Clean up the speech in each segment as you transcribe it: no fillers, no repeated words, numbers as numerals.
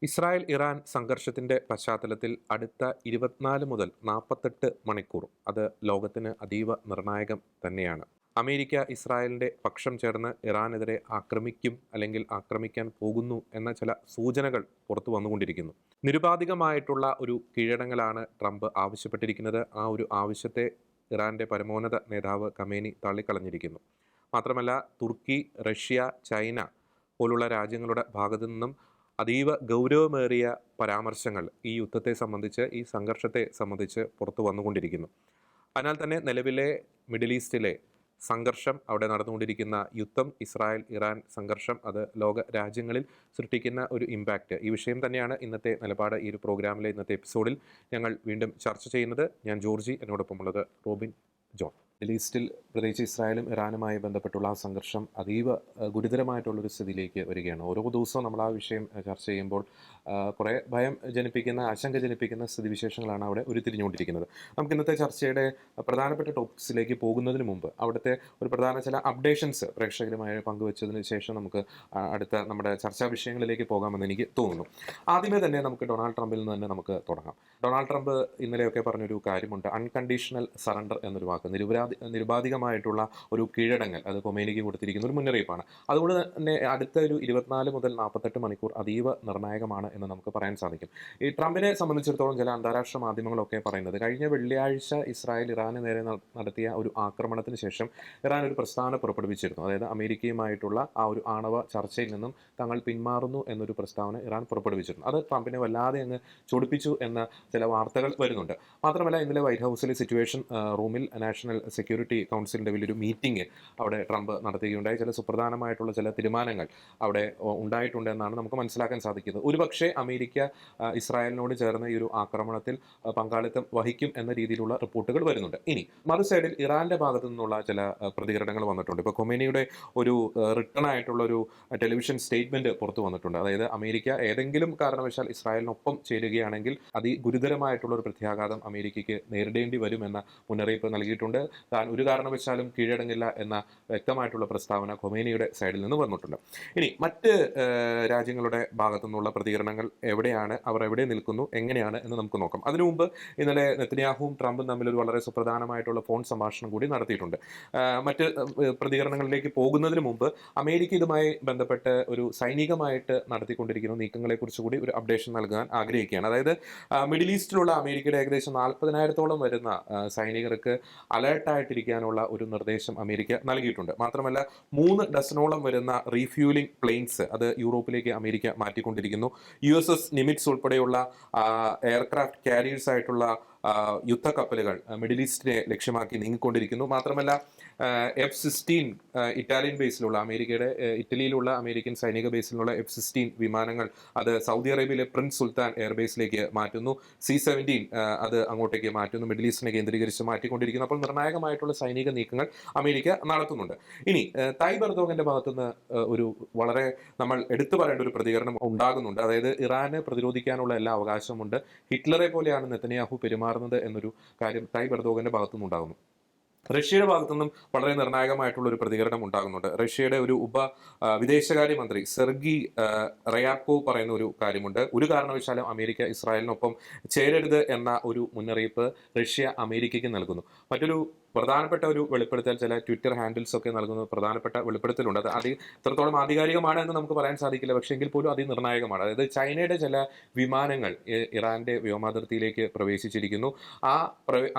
Israel Iran സംഘർഷത്തിന്റെ പശ്ചാത്തലത്തിൽ അടുത്ത 24 മുതൽ 48 മണിക്കൂർ അത് ലോകത്തിന് അതീവ നിർണായകം തന്നെയാണ്. അമേരിക്ക ഇസ്രായേലിന്റെ പക്ഷം ചേർന്ന് ഇറാനെതിരെ ആക്രമിക്കും അല്ലെങ്കിൽ ആക്രമിക്കാൻ പോകുന്നു എന്ന ചില സൂചനകൾ പുറത്തു വന്നുകൊണ്ടിരിക്കുന്നു. നിരുപാധികമായിട്ടുള്ള ഒരു കീഴടങ്ങലാണ് ട്രംപ് ആവശ്യപ്പെട്ടിരിക്കുന്നത്. ആ ഒരു ആവശ്യത്തെ ഇറാന്റെ പരമോന്നത നേതാവ് ഖമേനി തള്ളിക്കളഞ്ഞിരിക്കുന്നു. മാത്രമല്ല, തുർക്കി, റഷ്യ, ചൈന പോലുള്ള രാജ്യങ്ങളുടെ ഭാഗത്തു നിന്നും അതീവ ഗൗരവമേറിയ പരാമർശങ്ങൾ ഈ യുദ്ധത്തെ സംബന്ധിച്ച്, ഈ സംഘർഷത്തെ സംബന്ധിച്ച് പുറത്തു വന്നുകൊണ്ടിരിക്കുന്നു. അതിനാൽ തന്നെ നിലവിലെ മിഡിൽ ഈസ്റ്റിലെ സംഘർഷം, അവിടെ നടന്നുകൊണ്ടിരിക്കുന്ന യുദ്ധം, ഇസ്രായേൽ ഇറാൻ സംഘർഷം, അത് ലോക രാജ്യങ്ങളിൽ സൃഷ്ടിക്കുന്ന ഒരു ഇമ്പാക്റ്റ്, ഈ വിഷയം തന്നെയാണ് ഇന്നത്തെ നിലപാട്. ഈ ഒരു പ്രോഗ്രാമിലെ ഇന്നത്തെ എപ്പിസോഡിൽ ഞങ്ങൾ വീണ്ടും ചർച്ച ചെയ്യുന്നത്. ഞാൻ ജോർജി, എന്നോടൊപ്പമുള്ളത് റോബിൻ ജോൺ. മിഡിൽ ഈസ്റ്റിൽ പ്രത്യേകിച്ച് ഇസ്രായേലും ഇറാനുമായി ബന്ധപ്പെട്ടുള്ള ആ സംഘർഷം അതീവ ഗുരുതരമായിട്ടുള്ളൊരു സ്ഥിതിയിലേക്ക് വരികയാണ്. ഓരോ ദിവസവും നമ്മൾ ആ വിഷയം ചർച്ച ചെയ്യുമ്പോൾ കുറേ ഭയം ജനിപ്പിക്കുന്ന, ആശങ്ക ജനിപ്പിക്കുന്ന സ്ഥിതിവിശേഷങ്ങളാണ് അവിടെ ഉരുത്തിരിഞ്ഞുകൊണ്ടിരിക്കുന്നത്. നമുക്ക് ഇന്നത്തെ ചർച്ചയുടെ പ്രധാനപ്പെട്ട ടോപ്പിക്സിലേക്ക് പോകുന്നതിന് മുമ്പ് അവിടുത്തെ ഒരു പ്രധാന ചില അപ്ഡേഷൻസ് പ്രേക്ഷകരുമായി പങ്കുവച്ചതിന് ശേഷം നമുക്ക് അടുത്ത നമ്മുടെ ചർച്ചാ വിഷയങ്ങളിലേക്ക് പോകാമെന്ന് എനിക്ക് തോന്നുന്നു. ആദ്യമേ തന്നെ നമുക്ക് ഡൊണാൾഡ് ട്രംപിൽ നിന്ന് തന്നെ നമുക്ക് തുടങ്ങാം. ഡൊണാൾഡ് ട്രംപ് ഇന്നലെയൊക്കെ പറഞ്ഞൊരു കാര്യമുണ്ട്, അൺകണ്ടീഷണൽ സറണ്ടർ എന്നൊരു വാക്ക്, നിരുപാധികമായിട്ടുള്ള ഒരു കീഴടങ്ങൽ, അത് ഖൊമേനിക്ക് കൊടുത്തിരിക്കുന്ന ഒരു മുന്നറിയിപ്പാണ്. അതുകൊണ്ട് തന്നെ അടുത്ത ഒരു 24 മുതൽ 48 മണിക്കൂർ അതീവ നിർണായകമാണ് എന്ന് നമുക്ക് പറയാൻ സാധിക്കും. ഈ ട്രംപിനെ സംബന്ധിച്ചിടത്തോളം ചില അന്താരാഷ്ട്ര മാധ്യമങ്ങളൊക്കെ പറയുന്നത്, കഴിഞ്ഞ വെള്ളിയാഴ്ച ഇസ്രായേൽ ഇറാന് നേരെ നടത്തിയ ഒരു ആക്രമണത്തിന് ശേഷം ഇറാൻ ഒരു പ്രസ്താവന പുറപ്പെടുവിച്ചിരുന്നു. അതായത് അമേരിക്കയുമായിട്ടുള്ള ആ ഒരു ആണവ ചർച്ചയിൽ നിന്നും തങ്ങൾ പിന്മാറുന്നു എന്നൊരു പ്രസ്താവന ഇറാൻ പുറപ്പെടുവിച്ചിരുന്നു. അത് ട്രംപിനെ വല്ലാതെ അങ്ങ് ചൊടിപ്പിച്ചു എന്ന ചില വാർത്തകൾ വരുന്നുണ്ട്. മാത്രമല്ല, ഇന്നലെ വൈറ്റ് ഹൗസിലെ സിറ്റുവേഷൻ റൂമിൽ നാഷണൽ സെക്യൂരിറ്റി കൗൺസിലിൻ്റെ വലിയൊരു മീറ്റിംഗ് അവിടെ ട്രംപ് നടത്തുകയുണ്ടായി. ചില സുപ്രധാനമായിട്ടുള്ള ചില തീരുമാനങ്ങൾ അവിടെ ഉണ്ടായിട്ടുണ്ട് എന്നാണ് നമുക്ക് മനസ്സിലാക്കാൻ സാധിക്കുന്നത്. ഒരുപക്ഷെ അമേരിക്ക ഇസ്രായേലിനോട് ചേർന്ന ഈ ഒരു ആക്രമണത്തിൽ പങ്കാളിത്തം വഹിക്കും എന്ന രീതിയിലുള്ള റിപ്പോർട്ടുകൾ വരുന്നുണ്ട്. ഇനി മറു സൈഡിൽ ഇറാന്റെ ഭാഗത്തു നിന്നുള്ള ചില പ്രതികരണങ്ങൾ വന്നിട്ടുണ്ട്. ഇപ്പോൾ ഖൊമേനിയുടെ ഒരു റിട്ടേൺ ആയിട്ടുള്ള ഒരു ടെലിവിഷൻ സ്റ്റേറ്റ്മെന്റ് പുറത്തു വന്നിട്ടുണ്ട്. അതായത് അമേരിക്ക ഏതെങ്കിലും കാരണവശാൽ ഇസ്രായേലിനൊപ്പം ചേരുകയാണെങ്കിൽ അതിഗുരുതരമായിട്ടുള്ള ഒരു പ്രത്യാഘാതം അമേരിക്കയ്ക്ക് നേരിടേണ്ടി വരുമെന്ന മുന്നറിയിപ്പ് നൽകിയിട്ടുണ്ട്. താൻ ഒരു കാരണവശാലും കീഴടങ്ങില്ല എന്ന വ്യക്തമായിട്ടുള്ള പ്രസ്താവന ഖൊമേനിയുടെ സൈഡിൽ നിന്ന് വന്നിട്ടുണ്ട്. ഇനി മറ്റ് രാജ്യങ്ങളുടെ ഭാഗത്തു നിന്നുള്ള പ്രതികരണങ്ങൾ എവിടെയാണ്, അവർ എവിടെ നിൽക്കുന്നു, എങ്ങനെയാണ് എന്ന് നമുക്ക് നോക്കാം. അതിനു മുമ്പ് ഇന്നലെ നെതന്യാഹുവും ട്രംപും തമ്മിൽ ഒരു വളരെ സുപ്രധാനമായിട്ടുള്ള ഫോൺ സംഭാഷണം കൂടി നടത്തിയിട്ടുണ്ട്. മറ്റ് പ്രതികരണങ്ങളിലേക്ക് പോകുന്നതിന് മുമ്പ് അമേരിക്ക ഇതുമായി ബന്ധപ്പെട്ട് ഒരു സൈനികമായിട്ട് നടത്തിക്കൊണ്ടിരിക്കുന്ന നീക്കങ്ങളെക്കുറിച്ച് കൂടി ഒരു അപ്ഡേഷൻ നൽകാൻ ആഗ്രഹിക്കുകയാണ്. അതായത് മിഡിൽ ഈസ്റ്റിലുള്ള അമേരിക്കയുടെ ഏകദേശം 40,000-ഓളം വരുന്ന സൈനികർക്ക് അലേർട്ടായിട്ടിരിക്കാനുള്ള ഒരു നിർദ്ദേശം അമേരിക്ക നൽകിയിട്ടുണ്ട്. മാത്രമല്ല, 3 ഡസനോളം വരുന്ന റീഫ്യൂലിംഗ് പ്ലെയിൻസ് അത് യൂറോപ്പിലേക്ക് അമേരിക്ക മാറ്റിക്കൊണ്ടിരിക്കുന്നു. USS നിമിറ്റ്സ് ഉൾപ്പെടെയുള്ള എയർക്രാഫ്റ്റ് കാരിയേഴ്സ് ആയിട്ടുള്ള യുദ്ധക്കപ്പലുകൾ മിഡിൽ ഈസ്റ്റിനെ ലക്ഷ്യമാക്കി നീങ്ങിക്കൊണ്ടിരിക്കുന്നു. മാത്രമല്ല, F-16 ഇറ്റാലിയൻ ബേസിലുള്ള ഇറ്റലിയിലുള്ള അമേരിക്കൻ സൈനിക ബേസിലുള്ള F-16 വിമാനങ്ങൾ അത് സൗദി അറേബ്യയിലെ പ്രിൻസ് സുൽത്താൻ എയർബേസിലേക്ക് മാറ്റുന്നു. C-17 അത് അങ്ങോട്ടേക്ക് മാറ്റുന്നു. മിഡിൽ ഈസ്റ്റിനെ കേന്ദ്രീകരിച്ച് മാറ്റിക്കൊണ്ടിരിക്കുന്നു. അപ്പോൾ നിർണായകമായിട്ടുള്ള സൈനിക നീക്കങ്ങൾ അമേരിക്ക നടത്തുന്നുണ്ട്. ഇനി തായിബ് എർദോഗന്റെ ഭാഗത്തുനിന്ന് ഒരു വളരെ നമ്മൾ എടുത്തു പറയേണ്ട ഒരു പ്രതികരണം ഉണ്ടാകുന്നുണ്ട്. അതായത് ഇറാനെ പ്രതിരോധിക്കാനുള്ള എല്ലാ അവകാശമുണ്ട്, ഹിറ്റ്ലറെ പോലെയാണ് നെതന്യാഹു പെരുമാറുന്നത് എന്നൊരു കാര്യം തായിബ് എർദോഗന്റെ ഭാഗത്തുനിന്നുണ്ടാകുന്നു. റഷ്യയുടെ ഭാഗത്തുനിന്നും വളരെ നിർണായകമായിട്ടുള്ള ഒരു പ്രതികരണം ഉണ്ടാകുന്നുണ്ട്. റഷ്യയുടെ ഒരു വിദേശകാര്യമന്ത്രി സെർഗി റയാക്കോ പറയുന്ന ഒരു കാര്യമുണ്ട്, ഒരു കാരണവശാലും അമേരിക്ക ഇസ്രായേലിനൊപ്പം ചേരരുത് എന്ന ഒരു മുന്നറിയിപ്പ് റഷ്യ അമേരിക്കയ്ക്ക് നൽകുന്നു. മറ്റൊരു പ്രധാനപ്പെട്ട ഒരു വെളിപ്പെടുത്തൽ, ചില ട്വിറ്റർ ഹാൻഡിൽസ് ഒക്കെ നൽകുന്ന പ്രധാനപ്പെട്ട വെളിപ്പെടുത്തലുണ്ട്. അത് എത്രത്തോളം ആധികാരികമാണ് എന്ന് നമുക്ക് പറയാൻ സാധിക്കില്ല, പക്ഷേ എങ്കിൽ പോലും അതിനിർണായകമാണ്. അതായത് ചൈനയുടെ ചില വിമാനങ്ങൾ ഇറാന്റെ വ്യോമാതിർത്തിയിലേക്ക് പ്രവേശിച്ചിരിക്കുന്നു.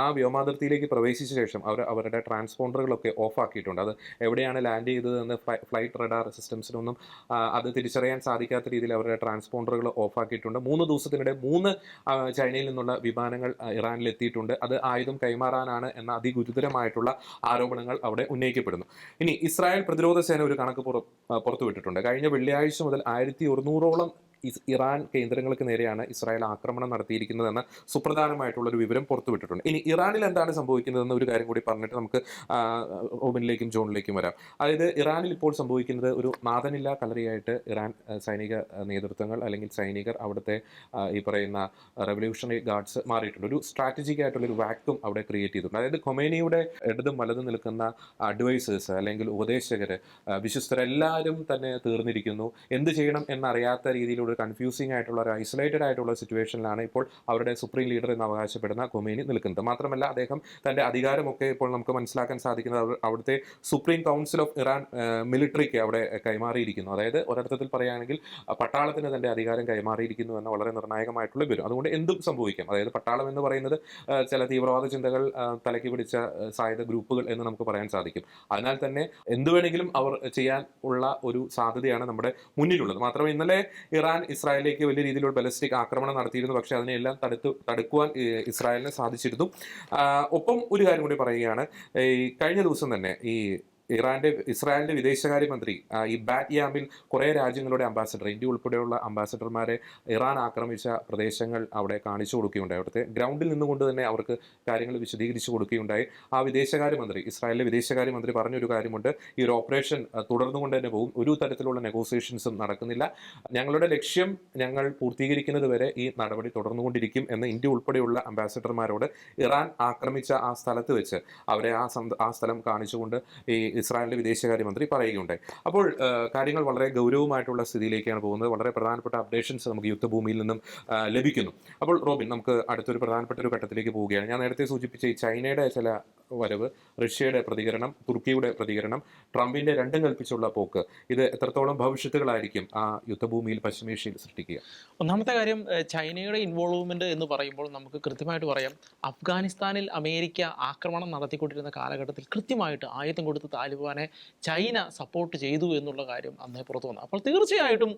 ആ വ്യോമാതിർത്തിയിലേക്ക് പ്രവേശിച്ച ശേഷം അവരുടെ ട്രാൻസ്പോണ്ടറുകളൊക്കെ ഓഫ് ആക്കിയിട്ടുണ്ട്. അത് എവിടെയാണ് ലാൻഡ് ചെയ്തതെന്ന് ഫ്ലൈറ്റ് റഡാർ സിസ്റ്റംസിനൊന്നും അത് തിരിച്ചറിയാൻ സാധിക്കാത്ത രീതിയിൽ അവരുടെ ട്രാൻസ്പോണ്ടറുകൾ ഓഫ് ആക്കിയിട്ടുണ്ട്. 3 ദിവസത്തിനിടെ 3 ചൈനയിൽ നിന്നുള്ള വിമാനങ്ങൾ ഇറാനിൽ എത്തിയിട്ടുണ്ട്. അത് ആയുധം കൈമാറാനാണ് എന്ന അതിഗുരുതരമായിട്ടുള്ള ആരോപണങ്ങൾ അവിടെ ഉന്നയിക്കപ്പെടുന്നു. ഇനി ഇസ്രായേൽ പ്രതിരോധ സേന ഒരു കണക്ക് പുറത്തുവിട്ടിട്ടുണ്ട്. കഴിഞ്ഞ വെള്ളിയാഴ്ച മുതൽ 1200-ഓളം ഇറാൻ കേന്ദ്രങ്ങൾക്ക് നേരെയാണ് ഇസ്രായേൽ ആക്രമണം നടത്തിയിരിക്കുന്നതെന്ന സുപ്രധാനമായിട്ടുള്ളൊരു വിവരം പുറത്തുവിട്ടിട്ടുണ്ട്. ഇനി ഇറാനിൽ എന്താണ് സംഭവിക്കുന്നതെന്ന് ഒരു കാര്യം കൂടി പറഞ്ഞിട്ട് നമുക്ക് റോബിനിലേക്കും ജോണിലേക്കും വരാം. അതായത് ഇറാനിൽ ഇപ്പോൾ സംഭവിക്കുന്നത് ഒരു നാഥനില്ലാ കളരിയായിട്ട് ഇറാൻ സൈനിക നേതൃത്വങ്ങൾ അല്ലെങ്കിൽ സൈനികർ, അവിടുത്തെ ഈ പറയുന്ന റെവല്യൂഷണറി ഗാർഡ്സ് മാറിയിട്ടുണ്ട്. ഒരു സ്ട്രാറ്റജിക് ആയിട്ടുള്ളൊരു വാക്യൂം അവിടെ ക്രിയേറ്റ് ചെയ്തിട്ടുണ്ട്. അതായത് ഖൊമേനിയുടെ ഇടതും വലതും നിൽക്കുന്ന അഡ്വൈസേഴ്സ് അല്ലെങ്കിൽ ഉപദേശകർ, വിശ്വസ്തരെല്ലാവരും തന്നെ തീർന്നിരിക്കുന്നു. എന്ത് ചെയ്യണം എന്നറിയാത്ത രീതിയിലുള്ള ഒരു കൺഫ്യൂസിംഗ് ആയിട്ടുള്ള ഒരു ഐസൊലേറ്റഡ് ആയിട്ടുള്ള സിറ്റുവേഷനിലാണ് ഇപ്പോൾ അവരുടെ സുപ്രീം ലീഡർ എന്ന് അവകാശപ്പെടുന്ന ഖൊമേനി നിൽക്കുന്നത്. മാത്രമല്ല അദ്ദേഹം തൻ്റെ അധികാരമൊക്കെ ഇപ്പോൾ നമുക്ക് മനസ്സിലാക്കാൻ സാധിക്കുന്നത് അവിടുത്തെ സുപ്രീം കൗൺസിൽ ഓഫ് ഇറാൻ മിലിറ്ററിക്ക് അവിടെ കൈമാറിയിരിക്കുന്നു. അതായത് ഒരർത്ഥത്തിൽ പറയുകയാണെങ്കിൽ പട്ടാളത്തിന് തൻ്റെ അധികാരം കൈമാറിയിരിക്കുന്നു എന്ന വളരെ നിർണായകമായിട്ടുള്ള വിവരം. അതുകൊണ്ട് എന്തും സംഭവിക്കാം. അതായത് പട്ടാളം എന്ന് പറയുന്നത് ചില തീവ്രവാദ ചിന്തകൾ തലയ്ക്ക് പിടിച്ച സായുധ ഗ്രൂപ്പുകൾ എന്ന് നമുക്ക് പറയാൻ സാധിക്കും. അതിനാൽ തന്നെ എന്തു വേണമെങ്കിലും അവർ ചെയ്യാൻ ഉള്ള ഒരു സാധ്യതയാണ് നമ്മുടെ മുന്നിലുള്ളത്. മാത്രമേ ഇന്നലെ ഇറാൻ ഇസ്രായേലിലേക്ക് വലിയ രീതിയിലുള്ള ബാലിസ്റ്റിക് ആക്രമണം നടത്തിയിരുന്നു. പക്ഷേ അതിനെല്ലാം തടുക്കുവാൻ ഇസ്രായേലിന് സാധിച്ചിരുന്നു. ഒപ്പം ഒരു കാര്യം കൂടി പറയുകയാണ്, ഈ കഴിഞ്ഞ ദിവസം തന്നെ ഈ ഇസ്രായേലിന്റെ വിദേശകാര്യമന്ത്രി ഈ ബാറ്റ് യാമിൽ കുറേ രാജ്യങ്ങളുടെ അംബാസഡർ, ഇന്ത്യ ഉൾപ്പെടെയുള്ള അംബാസഡർമാരെ ഇറാൻ ആക്രമിച്ച പ്രദേശങ്ങൾ അവിടെ കാണിച്ചു കൊടുക്കുകയുണ്ടായി. അവിടുത്തെ ഗ്രൗണ്ടിൽ നിന്നുകൊണ്ട് തന്നെ അവർക്ക് കാര്യങ്ങൾ വിശദീകരിച്ചു കൊടുക്കുകയുണ്ടായി. ആ ഇസ്രായേലിലെ വിദേശകാര്യമന്ത്രി പറഞ്ഞൊരു കാര്യമുണ്ട്, ഈ ഒരു ഓപ്പറേഷൻ തുടർന്നുകൊണ്ട് തന്നെ പോകും, ഒരു തരത്തിലുള്ള നെഗോസിയേഷൻസും നടക്കുന്നില്ല, ഞങ്ങളുടെ ലക്ഷ്യം ഞങ്ങൾ പൂർത്തീകരിക്കുന്നത് വരെ ഈ നടപടി തുടർന്നുകൊണ്ടിരിക്കും എന്ന് ഇന്ത്യ ഉൾപ്പെടെയുള്ള അംബാസഡർമാരോട് ഇറാൻ ആക്രമിച്ച ആ സ്ഥലത്ത് വെച്ച് അവരെ ആ സ്ഥലം കാണിച്ചുകൊണ്ട് ഈ ഇസ്രായേലിന്റെ വിദേശകാര്യമന്ത്രി പറയുകയുണ്ടായി. അപ്പോൾ കാര്യങ്ങൾ വളരെ ഗൗരവമായിട്ടുള്ള സ്ഥിതിയിലേക്കാണ് പോകുന്നത്. വളരെ പ്രധാനപ്പെട്ട അപ്ഡേഷൻസ് നമുക്ക് യുദ്ധഭൂമിയിൽ നിന്നും ലഭിക്കുന്നു. അപ്പോൾ റോബിൻ, നമുക്ക് അടുത്തൊരു പ്രധാനപ്പെട്ട ഒരു ഘട്ടത്തിലേക്ക് പോവുകയാണ്. ഞാൻ നേരത്തെ സൂചിപ്പിച്ച ഈ ചൈനയുടെ ചില വരവ്, റഷ്യയുടെ പ്രതികരണം, തുർക്കിയുടെ പ്രതികരണം, ട്രംപിന്റെ രണ്ടും കൽപ്പിച്ചുള്ള പോക്ക്, ഇത് എത്രത്തോളം ഭവിഷ്യത്തുകളായിരിക്കും ആ യുദ്ധഭൂമിയിൽ പശ്ചിമേഷ്യയിൽ സൃഷ്ടിക്കുക? ഒന്നാമത്തെ കാര്യം, ചൈനയുടെ ഇൻവോൾവ്മെന്റ് എന്ന് പറയുമ്പോൾ നമുക്ക് കൃത്യമായിട്ട് പറയാം, അഫ്ഗാനിസ്ഥാനിൽ അമേരിക്ക ആക്രമണം നടത്തിക്കൊണ്ടിരുന്ന കാലഘട്ടത്തിൽ കൃത്യമായിട്ട് ആയുധം കൊടുത്ത് താലിബാനെ ചൈന സപ്പോർട്ട് ചെയ്തു എന്നുള്ള കാര്യം അന്നേ പുറത്തു വന്നു. അപ്പോൾ തീർച്ചയായിട്ടും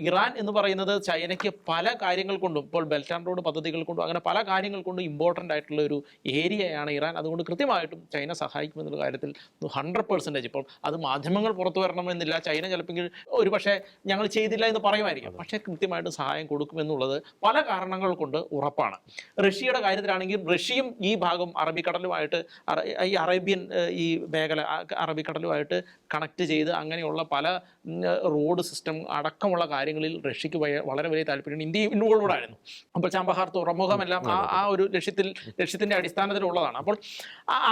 ഇറാൻ എന്ന് പറയുന്നത് ചൈനയ്ക്ക് പല കാര്യങ്ങൾ കൊണ്ടും, ഇപ്പോൾ ബെൽറ്റ് ആൻഡ് റോഡ് പദ്ധതികൾ കൊണ്ടും അങ്ങനെ പല കാര്യങ്ങൾ കൊണ്ടും ഇമ്പോർട്ടൻ്റ് ആയിട്ടുള്ള ഒരു ഏരിയയാണ് ഇറാൻ. അതുകൊണ്ട് കൃത്യമായിട്ടും ചൈന സഹായിക്കുമെന്നുള്ള കാര്യത്തിൽ 100%. ഇപ്പോൾ അത് മാധ്യമങ്ങൾ പുറത്തു വരണമെന്നില്ല, ചൈന ചിലപ്പോൾ ഒരു പക്ഷേ ഞങ്ങൾ ചെയ്തില്ല എന്ന് പറയുമായിരിക്കും, പക്ഷേ കൃത്യമായിട്ടും സഹായം കൊടുക്കുമെന്നുള്ളത് പല കാരണങ്ങൾ കൊണ്ട് ഉറപ്പാണ്. റഷ്യയുടെ കാര്യത്തിലാണെങ്കിൽ റഷ്യയും ഈ ഭാഗം അറബിക്കടലുമായിട്ട്, ഈ അറേബ്യൻ ഈ മേഖല അറബിക്കടലുമായിട്ട് കണക്ട് ചെയ്ത് അങ്ങനെയുള്ള പല റോഡ് സിസ്റ്റം അടക്കമുള്ള കാര്യങ്ങളിൽ റഷ്യക്ക് വളരെ വലിയ താല്പര്യമാണ്. ഇന്ത്യ ഇൻവോൾവ്ഡ് ആയിരുന്നു. അപ്പോൾ ചാബഹാർ തുറമുഖമെല്ലാം ആ ഒരു ലക്ഷ്യത്തിൻ്റെ അടിസ്ഥാനത്തിലുള്ളതാണ്. അപ്പോൾ